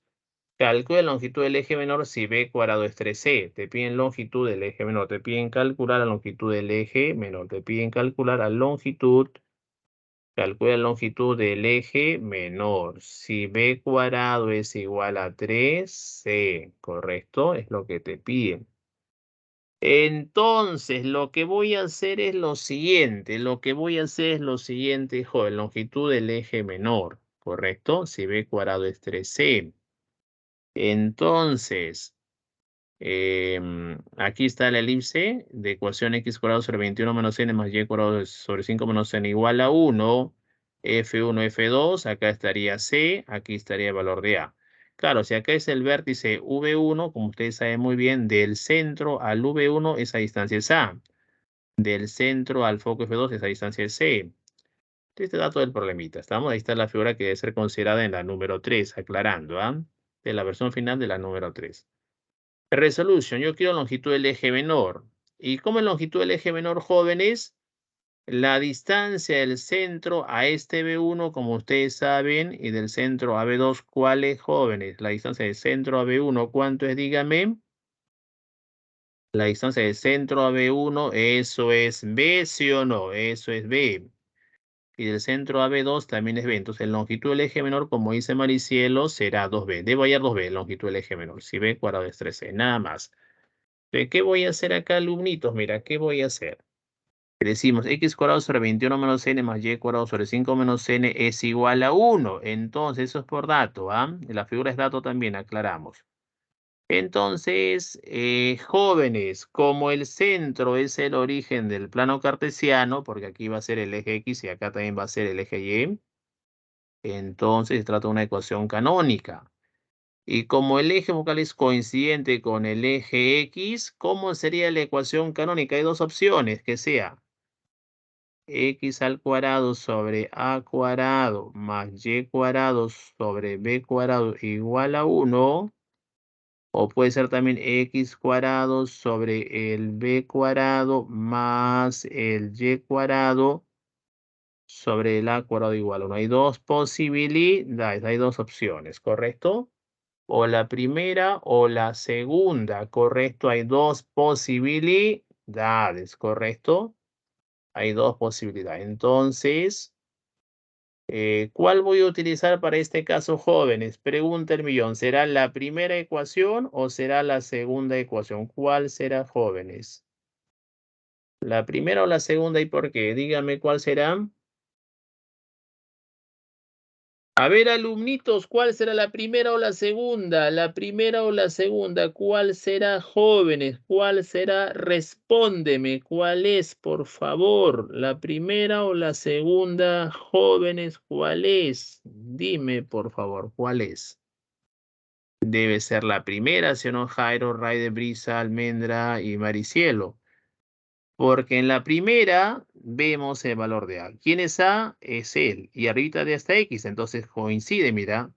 calcula la longitud del eje menor si B cuadrado es 3C. Te piden longitud del eje menor, te piden calcular la longitud del eje menor, te piden calcular la longitud. Calcula la longitud del eje menor. Si B cuadrado es igual a 3C, ¿correcto? Es lo que te piden. Entonces, lo que voy a hacer es lo siguiente. Joven. Longitud del eje menor, ¿correcto? Si B cuadrado es 3C. Entonces, aquí está la elipse de ecuación x cuadrado sobre 21 menos n más y cuadrado sobre 5 menos n igual a 1. F1, F2, acá estaría C, aquí estaría el valor de A. Claro, si acá es el vértice V1, como ustedes saben muy bien, del centro al V1 esa distancia es A. Del centro al foco F2 esa distancia es C. Este dato del problemita. Ahí está la figura que debe ser considerada en la número 3, aclarando, ¿ah? De la versión final de la número 3. Resolution, yo quiero longitud del eje menor. ¿Y cómo es longitud del eje menor, jóvenes? La distancia del centro a este B1, como ustedes saben, y del centro a B2, ¿cuál es, jóvenes? La distancia del centro a B1, ¿cuánto es? Dígame. La distancia del centro a B1, eso es B, ¿sí o no? Eso es B. Y del centro a B2 también es B. Entonces, la longitud del eje menor, como dice Maricielo, será 2B. Debo hallar 2B, longitud del eje menor. Si B cuadrado es 3C, nada más. ¿Qué voy a hacer acá, alumnitos? Mira, ¿qué voy a hacer? Decimos x cuadrado sobre 21 menos n más y cuadrado sobre 5 menos n es igual a 1. Entonces, eso es por dato, ¿ah? La figura es dato también, aclaramos. Entonces, jóvenes, como el centro es el origen del plano cartesiano, porque aquí va a ser el eje x y acá también va a ser el eje y, entonces se trata de una ecuación canónica. Y como el eje focal es coincidente con el eje X, ¿cómo sería la ecuación canónica? Hay dos opciones, que sea X al cuadrado sobre A cuadrado más Y cuadrado sobre B cuadrado igual a 1. O puede ser también X cuadrado sobre el B cuadrado más el Y cuadrado sobre el A cuadrado igual a 1. Hay dos posibilidades, hay dos opciones, ¿correcto? O la primera o la segunda, ¿correcto? Hay dos posibilidades, ¿correcto? Hay dos posibilidades. Entonces, ¿cuál voy a utilizar para este caso, jóvenes? Pregunta el millón. ¿Será la primera ecuación o será la segunda ecuación? ¿Cuál será, jóvenes? ¿La primera o la segunda y por qué? Díganme cuál será. A ver, alumnitos, ¿cuál será la primera o la segunda? La primera o la segunda, ¿cuál será, jóvenes? ¿Cuál será? Respóndeme, ¿cuál es, por favor? ¿La primera o la segunda, jóvenes? ¿Cuál es? Dime, por favor, ¿cuál es? Debe ser la primera, ¿sí o no? Jairo, Raide, Brisa, Almendra y Maricielo. Porque en la primera vemos el valor de A. ¿Quién es A? Es él. Y arribita de A está X. Entonces coincide, mira.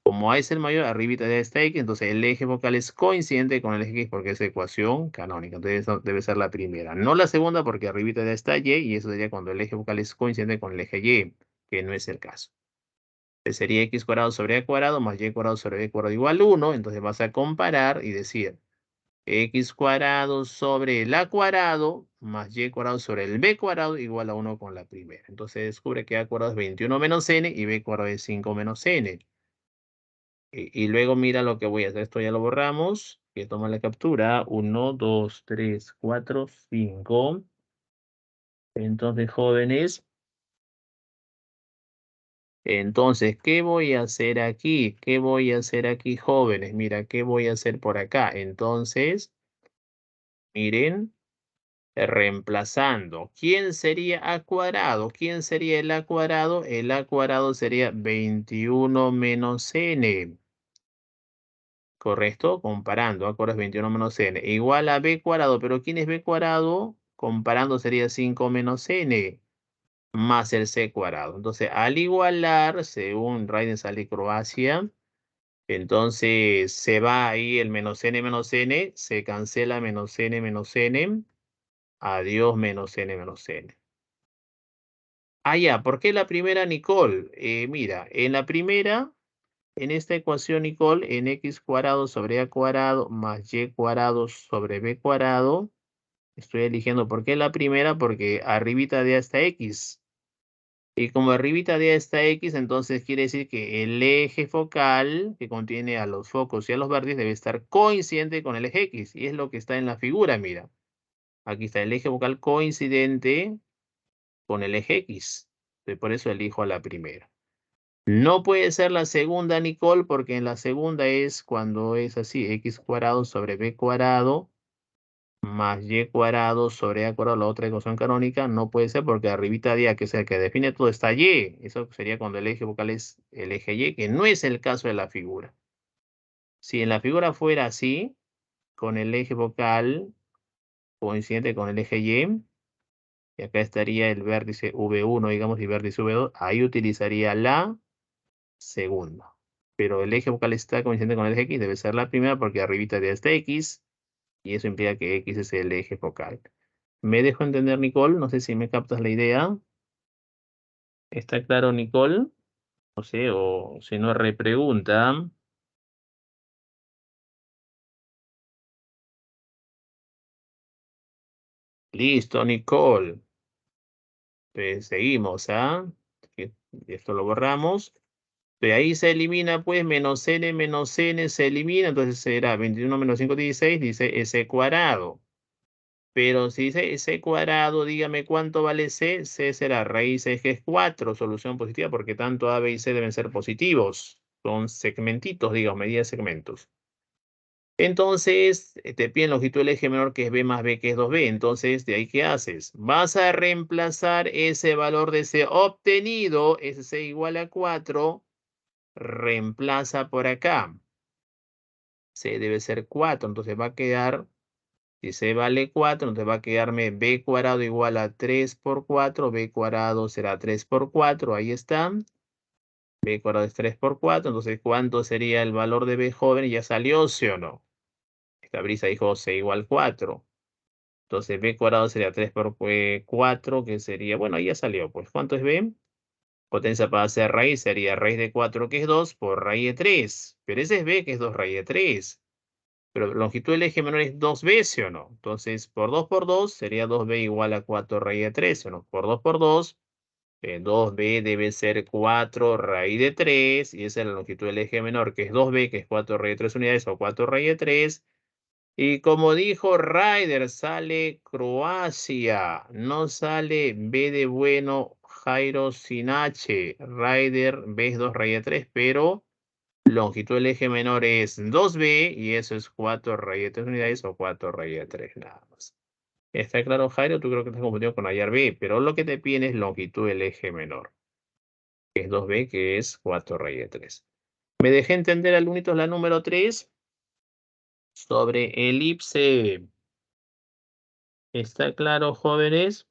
Como A es el mayor, arribita de A está X. Entonces el eje focal es coincidente con el eje X porque es ecuación canónica. Entonces eso debe ser la primera. No la segunda porque arribita de A está Y. Y eso sería cuando el eje focal es coincidente con el eje Y. Que no es el caso. Entonces sería X cuadrado sobre A cuadrado más Y cuadrado sobre B cuadrado igual a 1. Entonces vas a comparar y decir x cuadrado sobre el a cuadrado más y cuadrado sobre el b cuadrado igual a 1 con la primera. Entonces descubre que a cuadrado es 21 menos n y b cuadrado es 5 menos n. Y luego mira lo que voy a hacer. Esto ya lo borramos. Que toma la captura. 1, 2, 3, 4, 5. Entonces, jóvenes. Entonces, ¿qué voy a hacer aquí? ¿Qué voy a hacer aquí, jóvenes? Mira, ¿qué voy a hacer por acá? Entonces, miren. Reemplazando. ¿Quién sería a cuadrado? ¿Quién sería el a cuadrado? El a cuadrado sería 21 menos n. ¿Correcto? Comparando. A cuadrado es 21 menos n. Igual a b cuadrado. ¿Pero quién es b cuadrado? Comparando sería 5 menos n. Más el c cuadrado. Entonces, al igualar, según Raiden Sali Croacia, Entonces se va ahí el menos n, se cancela menos n. Adiós menos n. Ah, ya, ¿por qué la primera, Nicole? Mira, en la primera, en esta ecuación, Nicole, en x cuadrado sobre a cuadrado más y cuadrado sobre b cuadrado, estoy eligiendo por qué la primera, porque arribita de a está x. Y como arribita de a está x, entonces quiere decir que el eje focal que contiene a los focos y a los vértices debe estar coincidente con el eje x. Y es lo que está en la figura, mira. Aquí está el eje focal coincidente con el eje x. Entonces, por eso elijo a la primera. No puede ser la segunda, Nicole, porque en la segunda es cuando es así, x cuadrado sobre b cuadrado más y cuadrado sobre a cuadrado, la otra ecuación canónica. No puede ser porque arribita de a, que es el que define todo, está y. Eso sería cuando el eje focal es el eje y, que no es el caso de la figura. Si en la figura fuera así, con el eje focal coincidente con el eje y acá estaría el vértice V1, digamos, y vértice V2, ahí utilizaría la segunda. Pero el eje focal está coincidente con el eje X, debe ser la primera porque arribita de este X, y eso implica que X es el eje focal. ¿Me dejo entender, Nicole? No sé si me captas la idea. ¿Está claro, Nicole? No sé, o si no, repregunta. Listo, Nicole. Pues seguimos, ¿ah? Esto lo borramos. De ahí se elimina, pues, menos n se elimina, entonces será 21 menos 5, 16, dice s cuadrado. Pero si dice c cuadrado, dígame cuánto vale c. C será raíz de que es 4, solución positiva, porque tanto a, b y c deben ser positivos. Son segmentitos, digamos, medidas de segmentos. Entonces, te piden longitud del eje menor que es b más b que es 2b. Entonces, ¿de ahí qué haces? Vas a reemplazar ese valor de c obtenido, ese c igual a 4, reemplaza por acá. C debe ser 4, entonces va a quedar, si C vale 4, entonces va a quedarme b cuadrado igual a 3 por 4, b cuadrado será 3 por 4, ahí está. B cuadrado es 3 por 4, entonces ¿cuánto sería el valor de b joven? Ya salió, ¿sí o no? Esta brisa dijo C igual 4. Entonces b cuadrado sería 3 por 4, que sería, bueno, ahí ya salió, pues ¿cuánto es b? Potencia para hacer raíz sería raíz de 4, que es 2, por raíz de 3. Pero ese es b, que es 2 raíz de 3. Pero longitud del eje menor es 2b, ¿sí o no? Entonces, por 2 sería 2b igual a 4 raíz de 3, ¿sí o no? Por 2, 2b debe ser 4 raíz de 3, y esa es la longitud del eje menor, que es 2b, que es 4 raíz de 3 unidades, o 4 raíz de 3. Y como dijo Ryder, sale Croacia, no sale B de bueno, Jairo sin H. Ryder, B es 2 raíz de 3, pero longitud del eje menor es 2b y eso es 4 raíz de 3 unidades o 4 raíz de 3 nada más. ¿Está claro, Jairo? Tú creo que estás confundido con hallar b, pero lo que te pide es longitud del eje menor, que es 2b, que es 4 raíz de 3. ¿Me dejé entender, alumnitos, la número 3? Sobre elipse. ¿Está claro, jóvenes?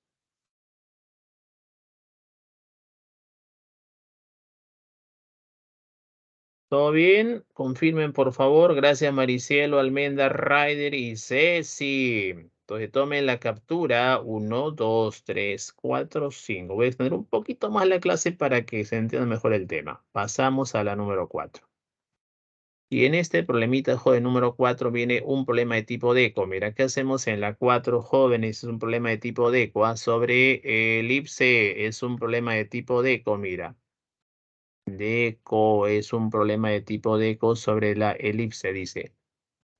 ¿Todo bien? Confirmen, por favor. Gracias, Maricielo, Almenda, Ryder y Ceci. Entonces tomen la captura. 1, 2, 3, 4, 5. Voy a extender un poquito más la clase para que se entienda mejor el tema. Pasamos a la número 4. Y en este problemita, joven, número 4 viene un problema de tipo DECO. Mira, ¿qué hacemos en la 4, jóvenes? Es un problema de tipo DECO. Sobre elipse es un problema de tipo DECO, mira. DECO es un problema de tipo DECO sobre la elipse, dice.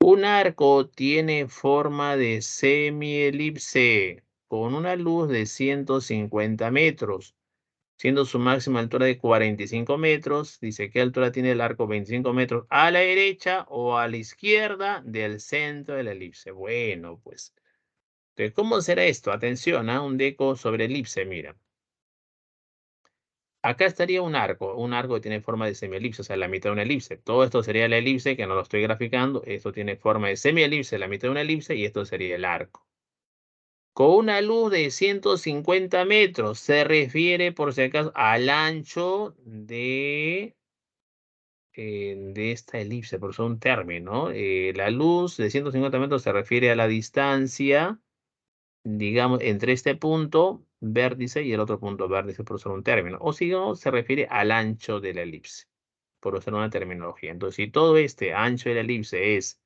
Un arco tiene forma de semielipse con una luz de 150 metros, siendo su máxima altura de 45 metros. Dice, ¿qué altura tiene el arco? 25 metros a la derecha o a la izquierda del centro de la elipse. Bueno, pues, entonces, ¿cómo será esto? Atención, un DECO sobre elipse, mira. Acá estaría un arco que tiene forma de semielipse, o sea, la mitad de una elipse. Todo esto sería la elipse, que no lo estoy graficando. Esto tiene forma de semielipse, la mitad de una elipse, y esto sería el arco. Con una luz de 150 metros, se refiere, por si acaso, al ancho de de esta elipse, por eso un término. La luz de 150 metros se refiere a la distancia, digamos, entre este punto vértice y el otro punto vértice, por usar un término. O si no, se refiere al ancho de la elipse, por usar una terminología. Entonces, si todo este ancho de la elipse es,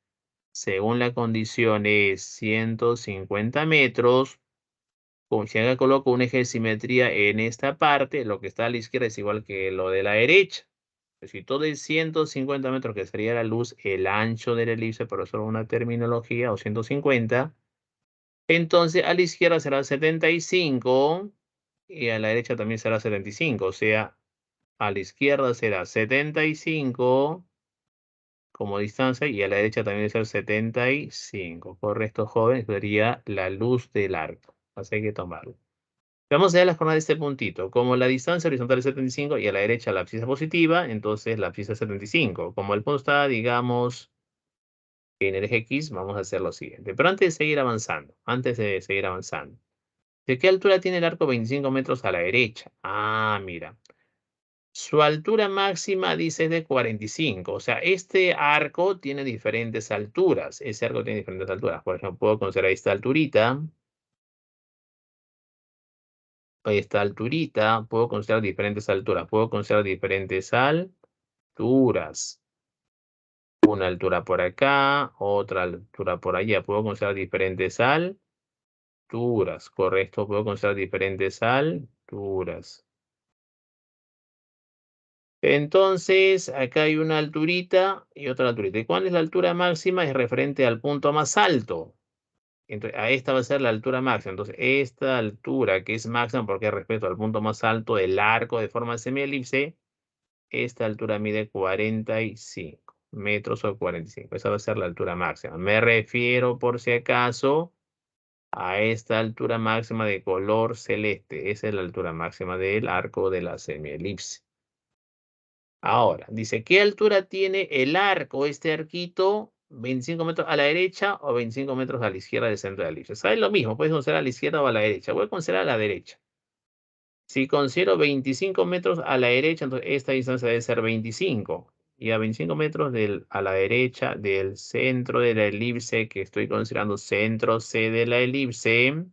según la condición, es 150 metros, como si acá coloco un eje de simetría en esta parte, lo que está a la izquierda es igual que lo de la derecha. Si todo es 150 metros, que sería la luz, el ancho de la elipse, pero solo una terminología, o 150, entonces a la izquierda será 75 y a la derecha también será 75. O sea, a la izquierda será 75 como distancia y a la derecha también será 75. Correcto, joven, sería la luz del arco. Así hay que tomarlo. Vamos a ver las coordenadas de este puntito. Como la distancia horizontal es 75 y a la derecha la abscisa positiva, entonces la abscisa es 75. Como el punto está, digamos, en el eje X, vamos a hacer lo siguiente. Pero antes de seguir avanzando, ¿de qué altura tiene el arco? 25 metros a la derecha. Ah, mira. Su altura máxima dice de 45. O sea, este arco tiene diferentes alturas. Ese arco tiene diferentes alturas. Por ejemplo, puedo considerar esta alturita. Esta alturita, puedo considerar diferentes alturas. Puedo considerar diferentes alturas. Una altura por acá, otra altura por allá. Puedo considerar diferentes alturas. Correcto, puedo considerar diferentes alturas. Entonces, acá hay una alturita y otra alturita. ¿Y cuál es la altura máxima? Es referente al punto más alto. Entonces, a esta va a ser la altura máxima. Entonces, esta altura que es máxima porque respecto al punto más alto del arco de forma semielipse, esta altura mide 45 metros o 45. Esa va a ser la altura máxima. Me refiero, por si acaso, a esta altura máxima de color celeste. Esa es la altura máxima del arco de la semielipse. Ahora, dice, ¿qué altura tiene el arco, este arquito? 25 metros a la derecha o 25 metros a la izquierda del centro de la elipse. ¿Sabes lo mismo? Puedes considerar a la izquierda o a la derecha. Voy a considerar a la derecha. Si considero 25 metros a la derecha, entonces esta distancia debe ser 25. Y a 25 metros a la derecha del centro de la elipse, que estoy considerando centro C de la elipse,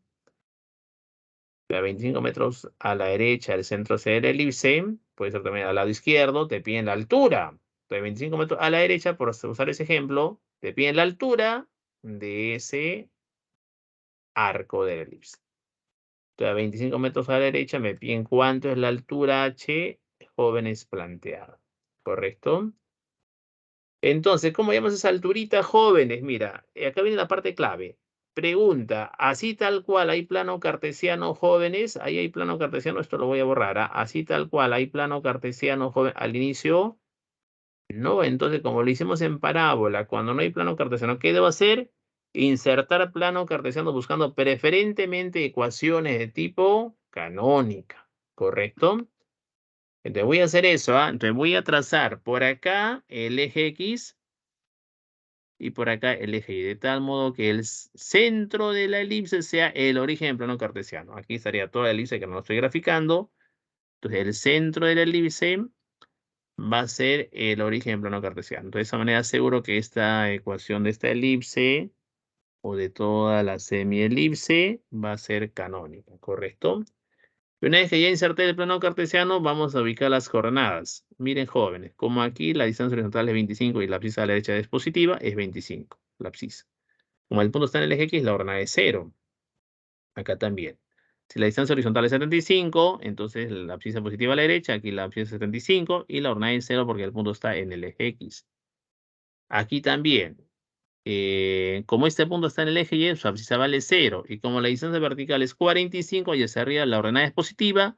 a 25 metros a la derecha del centro C de la elipse, puede ser también al lado izquierdo, te piden la altura. Entonces, 25 metros a la derecha, por usar ese ejemplo, te piden la altura de ese arco de la elipse. Entonces, a 25 metros a la derecha me piden cuánto es la altura H, jóvenes planteada. ¿Correcto? Entonces, ¿cómo llamas esa alturita, jóvenes? Mira, acá viene la parte clave. Pregunta, así tal cual hay plano cartesiano, jóvenes. Ahí hay plano cartesiano, esto lo voy a borrar. Así tal cual hay plano cartesiano, joven. Al inicio, no. Entonces, como lo hicimos en parábola, cuando no hay plano cartesiano, ¿qué debo hacer? Insertar plano cartesiano buscando preferentemente ecuaciones de tipo canónica. ¿Correcto? Entonces voy a hacer eso. Entonces voy a trazar por acá el eje X y por acá el eje Y, de tal modo que el centro de la elipse sea el origen en plano cartesiano. Aquí estaría toda la elipse que no lo estoy graficando. Entonces el centro de la elipse va a ser el origen en plano cartesiano. Entonces, de esa manera aseguro que esta ecuación de esta elipse o de toda la semielipse va a ser canónica, ¿correcto? Y una vez que ya inserté el plano cartesiano, vamos a ubicar las coordenadas. Miren, jóvenes, como aquí la distancia horizontal es 25 y la abscisa a la derecha es positiva, es 25, la abscisa. Como el punto está en el eje X, la coordenada es 0. Acá también. Si la distancia horizontal es 75, entonces la abscisa positiva a la derecha, aquí la abscisa es 75 y la coordenada es 0 porque el punto está en el eje X. Aquí también. Como este punto está en el eje Y, su abscisa vale 0. Y como la distancia vertical es 45 y hacia arriba la coordenada es positiva,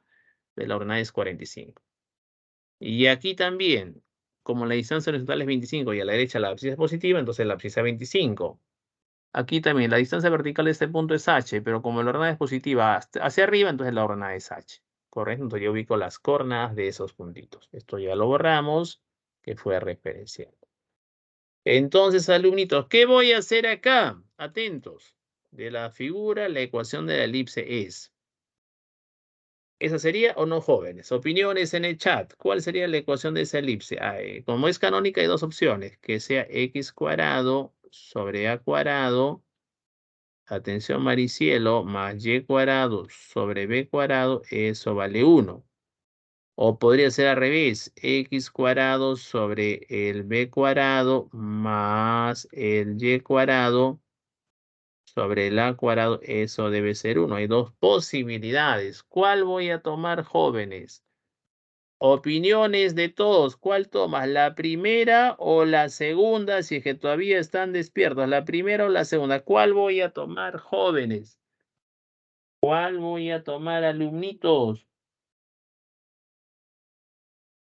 pues la coordenada es 45. Y aquí también, como la distancia horizontal es 25 y a la derecha la abscisa es positiva, entonces la abscisa es 25. Aquí también la distancia vertical de este punto es h, pero como la coordenada es positiva hacia arriba, entonces la coordenada es h. ¿Correcto? Entonces yo ubico las coordenadas de esos puntitos. Esto ya lo borramos, que fue referenciado. Entonces, alumnitos, ¿qué voy a hacer acá? Atentos. De la figura, la ecuación de la elipse es ¿Esa sería o no, jóvenes? Opiniones en el chat. ¿Cuál sería la ecuación de esa elipse? Como es canónica, hay dos opciones. Que sea x cuadrado sobre a cuadrado, atención Maricielo, más y cuadrado sobre b cuadrado, eso vale 1. O podría ser al revés, x cuadrado sobre el b cuadrado más el y cuadrado sobre el a cuadrado, eso debe ser 1. Hay dos posibilidades. ¿Cuál voy a tomar, jóvenes? Opiniones de todos. ¿Cuál tomas? ¿La primera o la segunda? Si es que todavía están despiertos. ¿La primera o la segunda? ¿Cuál voy a tomar, jóvenes? ¿Cuál voy a tomar, alumnitos?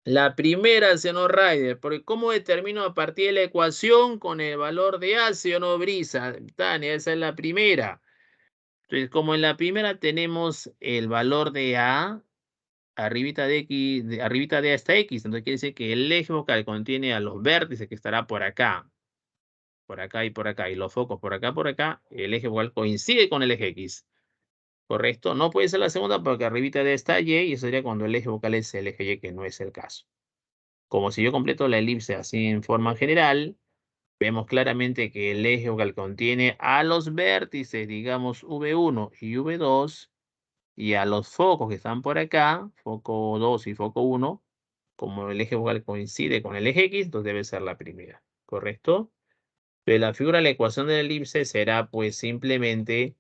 La primera, señor Ryder, porque ¿cómo determino a partir de la ecuación con el valor de A, sí o no, Brisa? Tania, esa es la primera. Entonces, como en la primera tenemos el valor de A, arribita de X, arribita de A está X, entonces quiere decir que el eje focal contiene a los vértices que estará por acá y por acá, y los focos por acá, el eje focal coincide con el eje X. ¿Correcto? No puede ser la segunda porque arribita de A está Y, y eso sería cuando el eje focal es el eje Y, que no es el caso. Como si yo completo la elipse así en forma general, vemos claramente que el eje focal contiene a los vértices, digamos V1 y V2, y a los focos que están por acá, foco 2 y foco 1, como el eje focal coincide con el eje X, entonces debe ser la primera, ¿correcto? De la figura de la ecuación de la elipse será pues simplemente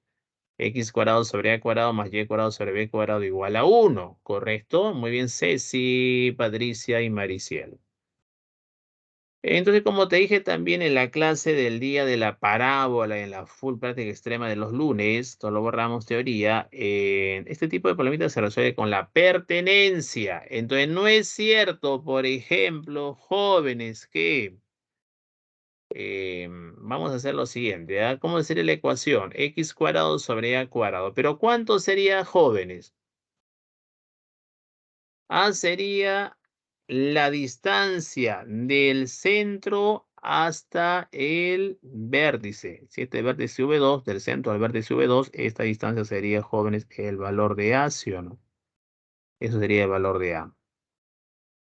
x cuadrado sobre a cuadrado más y cuadrado sobre b cuadrado igual a 1, ¿correcto? Muy bien, Ceci, Patricia y Mariciel. Entonces, como te dije también en la clase del día de la parábola, en la full práctica extrema de los lunes, todo lo borramos teoría, este tipo de problemitas se resuelve con la pertenencia. Entonces, no es cierto, por ejemplo, jóvenes, que vamos a hacer lo siguiente, ¿ah? ¿Cómo sería la ecuación? X cuadrado sobre A cuadrado. ¿Pero cuánto sería, jóvenes? A sería la distancia del centro hasta el vértice. Si este vértice V2, del centro al vértice V2, esta distancia sería, jóvenes, el valor de A, ¿sí o no? Eso sería el valor de A.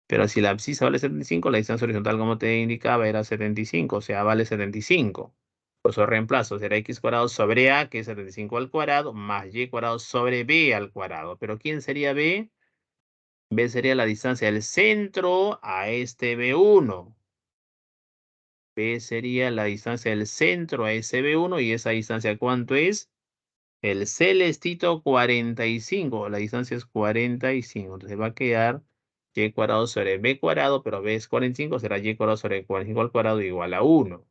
Pero si la abscisa vale 75, la distancia horizontal, como te indicaba, era 75, o sea, vale 75. Por eso reemplazo, será x cuadrado sobre A, que es 75 al cuadrado, más y cuadrado sobre B al cuadrado. ¿Pero quién sería B? B sería la distancia del centro a este B1. B sería la distancia del centro a ese B1, y esa distancia, ¿cuánto es? El celestito 45. La distancia es 45. Entonces va a quedar y cuadrado sobre b cuadrado, pero b es 45, será y cuadrado sobre 45 al cuadrado igual a 1.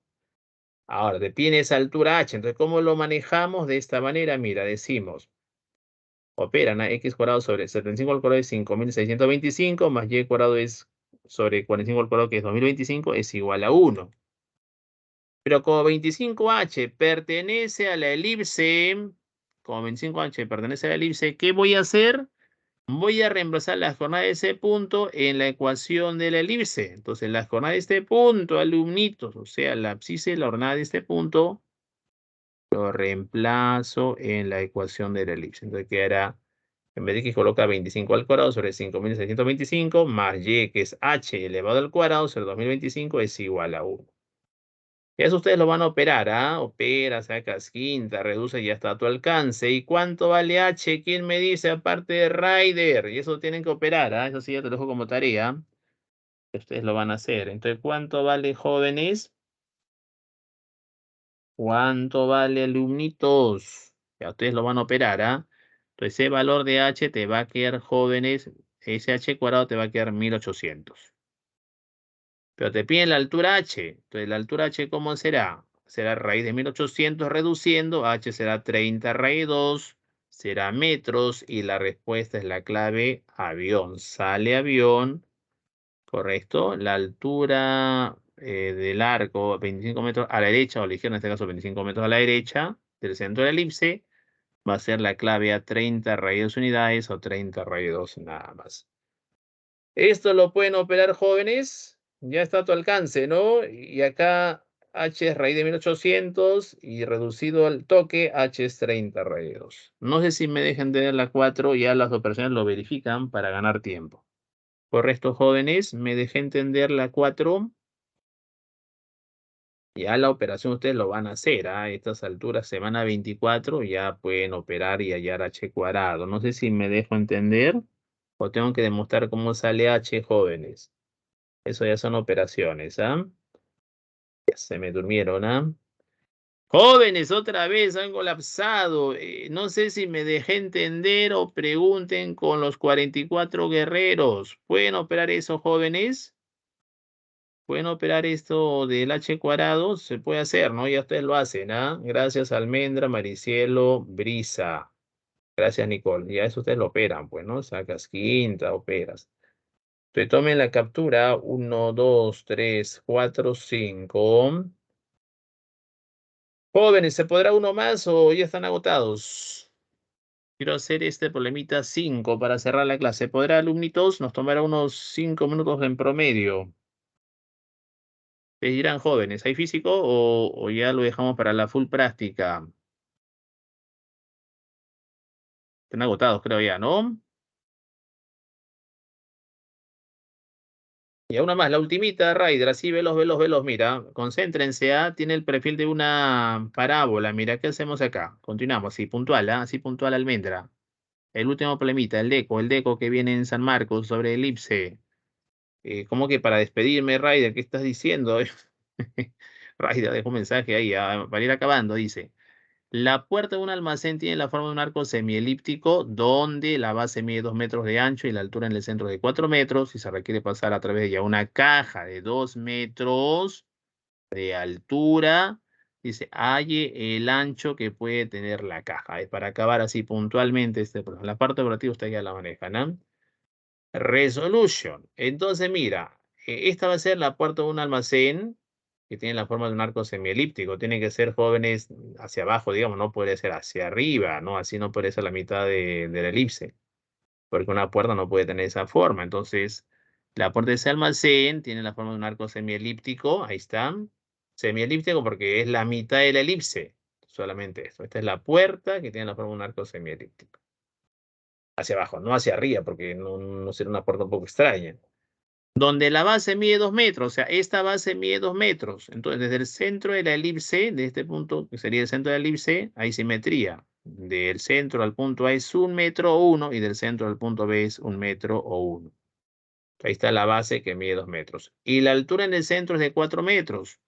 Ahora, te pide esa altura h. Entonces, ¿cómo lo manejamos? De esta manera, mira, decimos, operan a x cuadrado sobre 75 al cuadrado es 5625, más y cuadrado es sobre 45 al cuadrado, que es 2025, es igual a 1. Pero como 25H pertenece a la elipse, como 25H pertenece a la elipse, ¿qué voy a hacer? Voy a reemplazar las coordenadas de ese punto en la ecuación de la elipse. Entonces, las coordenadas de este punto, alumnitos, o sea, la abscisa, la coordenada de este punto, lo reemplazo en la ecuación de la elipse. Entonces, quedará, en vez de que coloca 25 al cuadrado sobre 5625, más y, que es h elevado al cuadrado sobre 2025, es igual a 1. Eso ustedes lo van a operar, ¿ah? Opera, sacas quinta, reduce y hasta a tu alcance. ¿Y cuánto vale h? ¿Quién me dice aparte de Rider? Y eso tienen que operar, ¿ah? Eso sí ya te lo dejo como tarea. Ustedes lo van a hacer. Entonces, ¿cuánto vale, jóvenes? ¿Cuánto vale, alumnitos? Ya ustedes lo van a operar, ¿ah? Entonces, ese valor de h te va a quedar, jóvenes, ese h cuadrado te va a quedar 1800. Pero te piden la altura h. Entonces, ¿la altura h cómo será? Será raíz de 1800 reduciendo. H será 30 raíz 2. Será metros. Y la respuesta es la clave avión. Sale avión. Correcto. La altura del arco, 25 metros a la derecha, o a la izquierda, en este caso 25 metros a la derecha, del centro de la elipse, va a ser la clave a 30 raíz 2 unidades o 30 raíz 2 nada más. Esto lo pueden operar, jóvenes. Ya está a tu alcance, ¿no? Y acá H es raíz de 1800 y reducido al toque, H es 30 raíz de 2. No sé si me dejan de la 4, ya las operaciones lo verifican para ganar tiempo. Correcto, jóvenes, me dejé entender la 4. Ya la operación ustedes lo van a hacer, ¿ah? A estas alturas, semana 24, ya pueden operar y hallar H cuadrado. No sé si me dejo entender o tengo que demostrar cómo sale H, jóvenes. Eso ya son operaciones, ¿ah? Ya se me durmieron, ¿ah? Jóvenes, otra vez han colapsado. No sé si me dejé entender o pregunten con los 44 guerreros. ¿Pueden operar eso, jóvenes? ¿Pueden operar esto del H cuadrado? Se puede hacer, ¿no? Ya ustedes lo hacen, ¿ah? Gracias, Almendra, Maricielo, Brisa. Gracias, Nicole. Ya eso ustedes lo operan, pues, ¿no? Sacas quinta, operas. Entonces tomen la captura. 1, 2, 3, 4, 5. Jóvenes, ¿se podrá uno más o ya están agotados? Quiero hacer este problemita 5 para cerrar la clase. ¿Podrá, alumnitos? Nos tomará unos 5 minutos en promedio. ¿Qué dirán, jóvenes? ¿Hay físico o ya lo dejamos para la full práctica? Están agotados, creo ya, ¿no? Y a una más, la ultimita, Raider, así velos, velos, velos, mira, concéntrense, ¿ah? Tiene el perfil de una parábola, mira, ¿qué hacemos acá? Continuamos, así puntual, ¿ah? Así puntual, Almendra. El último problemita, el deco que viene en San Marcos sobre elipse. ¿Cómo que para despedirme, Raider? ¿Qué estás diciendo? Raider dejó un mensaje ahí, para ir acabando, dice. La puerta de un almacén tiene la forma de un arco semielíptico donde la base mide 2 metros de ancho y la altura en el centro de 4 metros y se requiere pasar a través de ella una caja de 2 metros de altura. Dice, halle el ancho que puede tener la caja. Es para acabar así puntualmente este programa. La parte operativa usted ya la maneja, ¿no? Resolution. Entonces, mira, esta va a ser la puerta de un almacén que tiene la forma de un arco semielíptico. Tiene que ser jóvenes hacia abajo, digamos, no puede ser hacia arriba, ¿no? Así no puede ser la mitad de la elipse, porque una puerta no puede tener esa forma. Entonces, la puerta de ese almacén tiene la forma de un arco semielíptico. Ahí está. Semielíptico porque es la mitad de la elipse. Solamente esto. Esta es la puerta que tiene la forma de un arco semielíptico. Hacia abajo, no hacia arriba, porque no sería una puerta un poco extraña. Donde la base mide 2 metros, o sea, esta base mide 2 metros. Entonces, desde el centro de la elipse, de este punto, que sería el centro de la elipse, hay simetría. Del centro al punto A es 1 metro o 1, y del centro al punto B es 1 metro o 1. Ahí está la base que mide 2 metros. Y la altura en el centro es de 4 metros.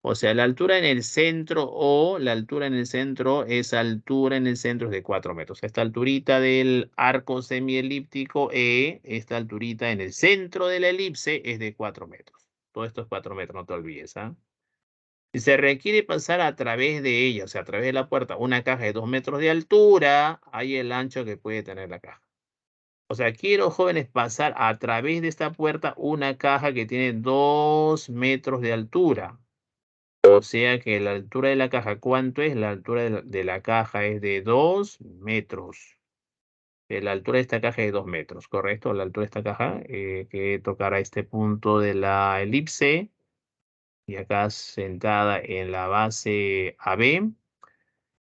O sea, la altura en el centro o la altura en el centro es altura en el centro es de 4 metros. Esta alturita del arco semielíptico esta alturita en el centro de la elipse es de 4 metros. Todo esto es 4 metros, no te olvides, ¿ah? Si se requiere pasar a través de ella, o sea, a través de la puerta, una caja de 2 metros de altura, hay el ancho que puede tener la caja. O sea, quiero, jóvenes, pasar a través de esta puerta una caja que tiene 2 metros de altura. O sea que la altura de la caja, ¿cuánto es? La altura de la caja es de 2 metros. La altura de esta caja es de 2 metros, ¿correcto? La altura de esta caja que tocará este punto de la elipse y acá sentada en la base AB.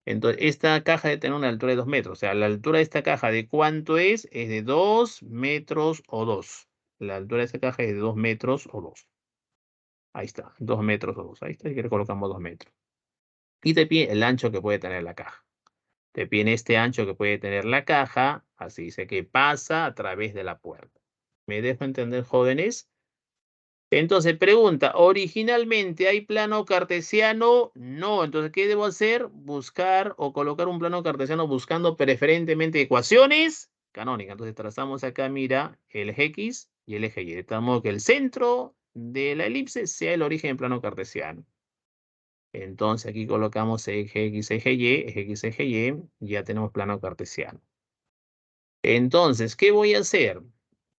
Entonces, esta caja debe tener una altura de 2 metros. O sea, la altura de esta caja, ¿de cuánto es? Es de 2 metros o 2. La altura de esta caja es de 2 metros o 2. Ahí está, 2 metros o 2. Ahí está, y le colocamos 2 metros. Y te pide el ancho que puede tener la caja. Te pide este ancho que puede tener la caja, así dice que pasa a través de la puerta. ¿Me dejo entender, jóvenes? Entonces, pregunta, ¿originalmente hay plano cartesiano? No. Entonces, ¿qué debo hacer? Buscar o colocar un plano cartesiano buscando preferentemente ecuaciones canónicas. Entonces, trazamos acá, mira, el eje X y el eje Y. De tal modo que el centro de la elipse sea el origen del plano cartesiano. Entonces aquí colocamos eje X, eje Y, eje X, eje Y, ya tenemos plano cartesiano. Entonces, ¿qué voy a hacer?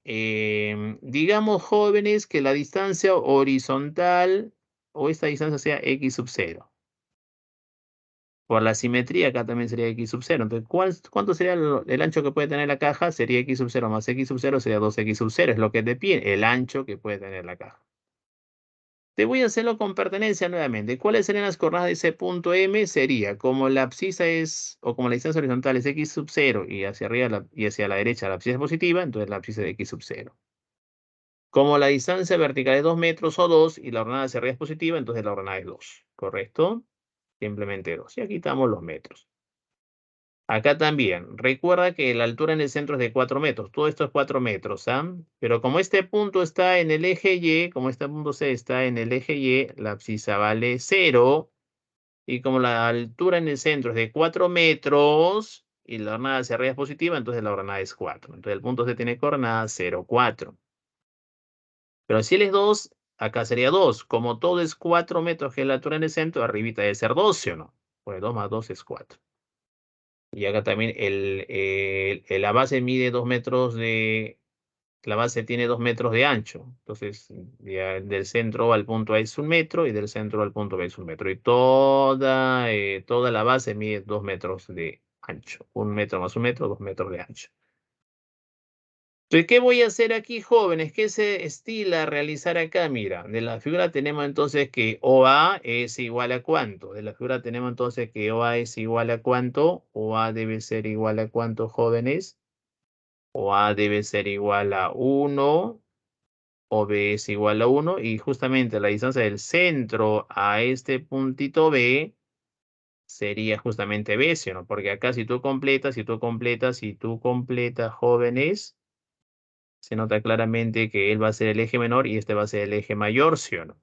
Digamos, jóvenes, que la distancia horizontal o esta distancia sea X sub 0. Por la simetría acá también sería X sub 0. Entonces, ¿cuánto sería el ancho que puede tener la caja? Sería X sub 0 más X sub 0 sería 2X sub 0. Es lo que te pide, el ancho que puede tener la caja. Te voy a hacerlo con pertenencia nuevamente. ¿Cuáles serían las coordenadas de ese punto M? Sería como la abscisa es, o como la distancia horizontal es x sub 0 y hacia arriba y hacia la derecha la abscisa es positiva, entonces la abscisa de x sub 0. Como la distancia vertical es 2 metros o 2 y la ordenada hacia arriba es positiva, entonces la ordenada es 2. ¿Correcto? Simplemente 2. Y aquí quitamos los metros. Acá también. Recuerda que la altura en el centro es de 4 metros. Todo esto es 4 metros, ¿ah? Pero como este punto está en el eje Y, como este punto C está en el eje Y, la abscisa vale 0. Y como la altura en el centro es de 4 metros y la ordenada hacia arriba es positiva, entonces la ordenada es 4. Entonces el punto C tiene coordenada 0, 4. Pero si él es 2, acá sería 2. Como todo es 4 metros, que es la altura en el centro, arribita debe ser 2, ¿sí o no? Pues 2 más 2 es 4. Y acá también la base mide 2 metros de... La base tiene 2 metros de ancho. Entonces, del centro al punto A es 1 metro y del centro al punto B es 1 metro. Y toda la base mide 2 metros de ancho. 1 metro más 1 metro, 2 metros de ancho. Entonces, ¿qué voy a hacer aquí, jóvenes? ¿Qué se estila realizar acá? Mira, de la figura tenemos entonces que OA es igual a cuánto. De la figura tenemos entonces que OA es igual a cuánto. OA debe ser igual a cuánto, jóvenes. OA debe ser igual a 1. O B es igual a 1. Y justamente la distancia del centro a este puntito B sería justamente B, ¿sí o no? Porque acá si tú completas, jóvenes, se nota claramente que él va a ser el eje menor y este va a ser el eje mayor, ¿sí o no?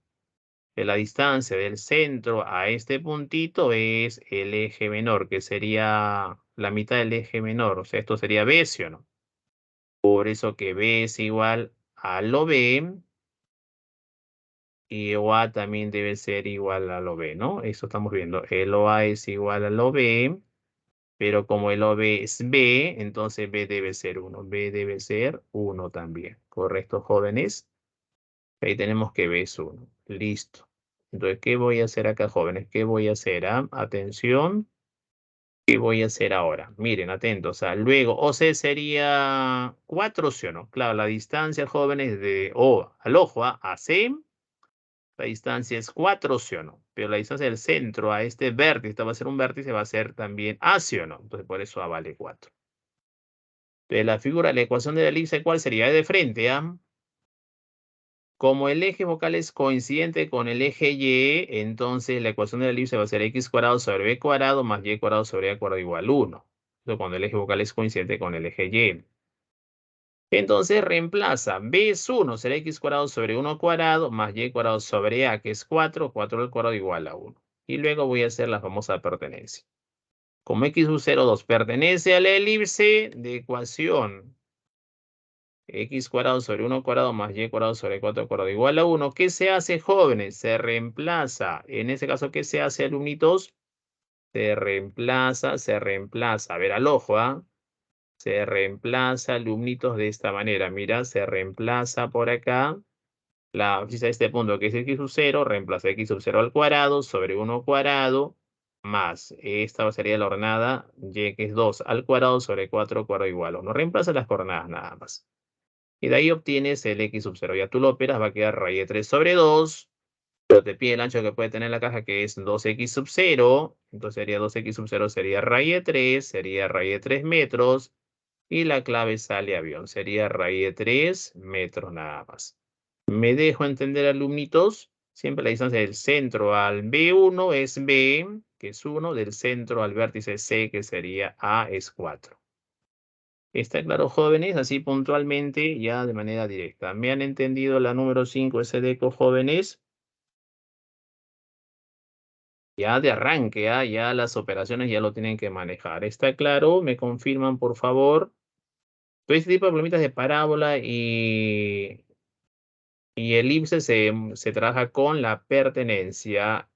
Que la distancia del centro a este puntito es el eje menor, que sería la mitad del eje menor. O sea, esto sería B, ¿sí o no? Por eso que B es igual a lo B y OA también debe ser igual a lo B, ¿no? Eso estamos viendo. El OA es igual a lo B, pero como el OB es B, entonces B debe ser 1. B debe ser 1 también. ¿Correcto, jóvenes? Ahí tenemos que B es 1. Listo. Entonces, ¿qué voy a hacer acá, jóvenes? ¿Qué voy a hacer? ¿Ah? Atención. ¿Qué voy a hacer ahora? Miren, atentos. Luego, OC sería 4, ¿sí o no? Claro, la distancia, jóvenes, de O al ojo, a C, la distancia es 4, ¿sí o no? Pero la distancia del centro a este vértice, esta va a ser un vértice, va a ser también A, ¿sí o no? Entonces, por eso A vale 4. Entonces, la figura, la ecuación de la elipse, ¿cuál sería? De frente, ¿ah? Como el eje focal es coincidente con el eje Y, entonces la ecuación de la elipse va a ser x cuadrado sobre b cuadrado más y cuadrado sobre a cuadrado igual 1. Eso cuando el eje focal es coincidente con el eje Y. Entonces reemplaza b es 1, será x cuadrado sobre 1 cuadrado más y cuadrado sobre a, que es 4, 4 al cuadrado igual a 1. Y luego voy a hacer la famosa pertenencia. Como x sub 0, 2 pertenece a la elipse de ecuación x cuadrado sobre 1 cuadrado más y cuadrado sobre 4 cuadrado igual a 1. ¿Qué se hace, jóvenes? Se reemplaza. En ese caso, ¿qué se hace, alumnitos? Se reemplaza. A ver, al ojo, ¿ah? Se reemplaza, alumnitos, de esta manera. Mira, se reemplaza por acá. La abscisa de este punto, que es x sub 0, reemplaza x sub 0 al cuadrado sobre 1 cuadrado más. Esta sería la ordenada y, que es 2 al cuadrado sobre 4 cuadrado igual a 1. Reemplaza las coordenadas nada más. Y de ahí obtienes el x sub 0. Ya tú lo operas, va a quedar raíz de 3 sobre 2. Pero te pide el ancho que puede tener la caja, que es 2x sub 0. Entonces sería 2x sub 0, sería raíz de 3, sería raíz de 3 metros. Y la clave sale avión, sería raíz de 3 metros nada más. ¿Me dejo entender, alumnitos? Siempre la distancia del centro al B1 es B, que es 1, del centro al vértice C, que sería A, es 4. ¿Está claro, jóvenes? Así puntualmente, ya de manera directa. ¿Me han entendido la número 5, ese deco, jóvenes? Ya de arranque, ya las operaciones ya lo tienen que manejar. ¿Está claro? ¿Me confirman, por favor? Todo este tipo de problemitas de parábola y elipse se trabaja con la pertenencia.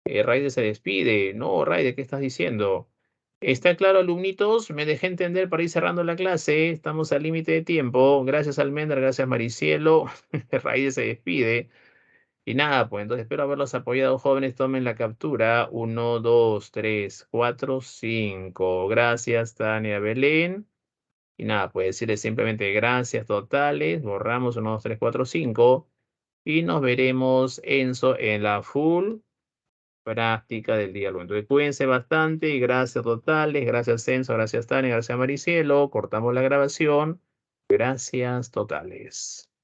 Raide se despide. No, Raide, ¿qué estás diciendo? ¿Está claro, alumnitos? Me dejé entender para ir cerrando la clase. Estamos al límite de tiempo. Gracias, Almendra. Gracias, Maricielo. Raide se despide. Y nada, pues entonces espero haberlos apoyado, jóvenes. Tomen la captura. 1, 2, 3, 4, 5. Gracias, Tania Belén. Y nada, pues decirles simplemente gracias totales. Borramos 1, 2, 3, 4, 5. Y nos veremos, Enzo, en la full práctica del día lunes. Entonces, cuídense bastante y gracias totales. Gracias, Enzo. Gracias, Tania. Gracias, Maricielo. Cortamos la grabación. Gracias totales.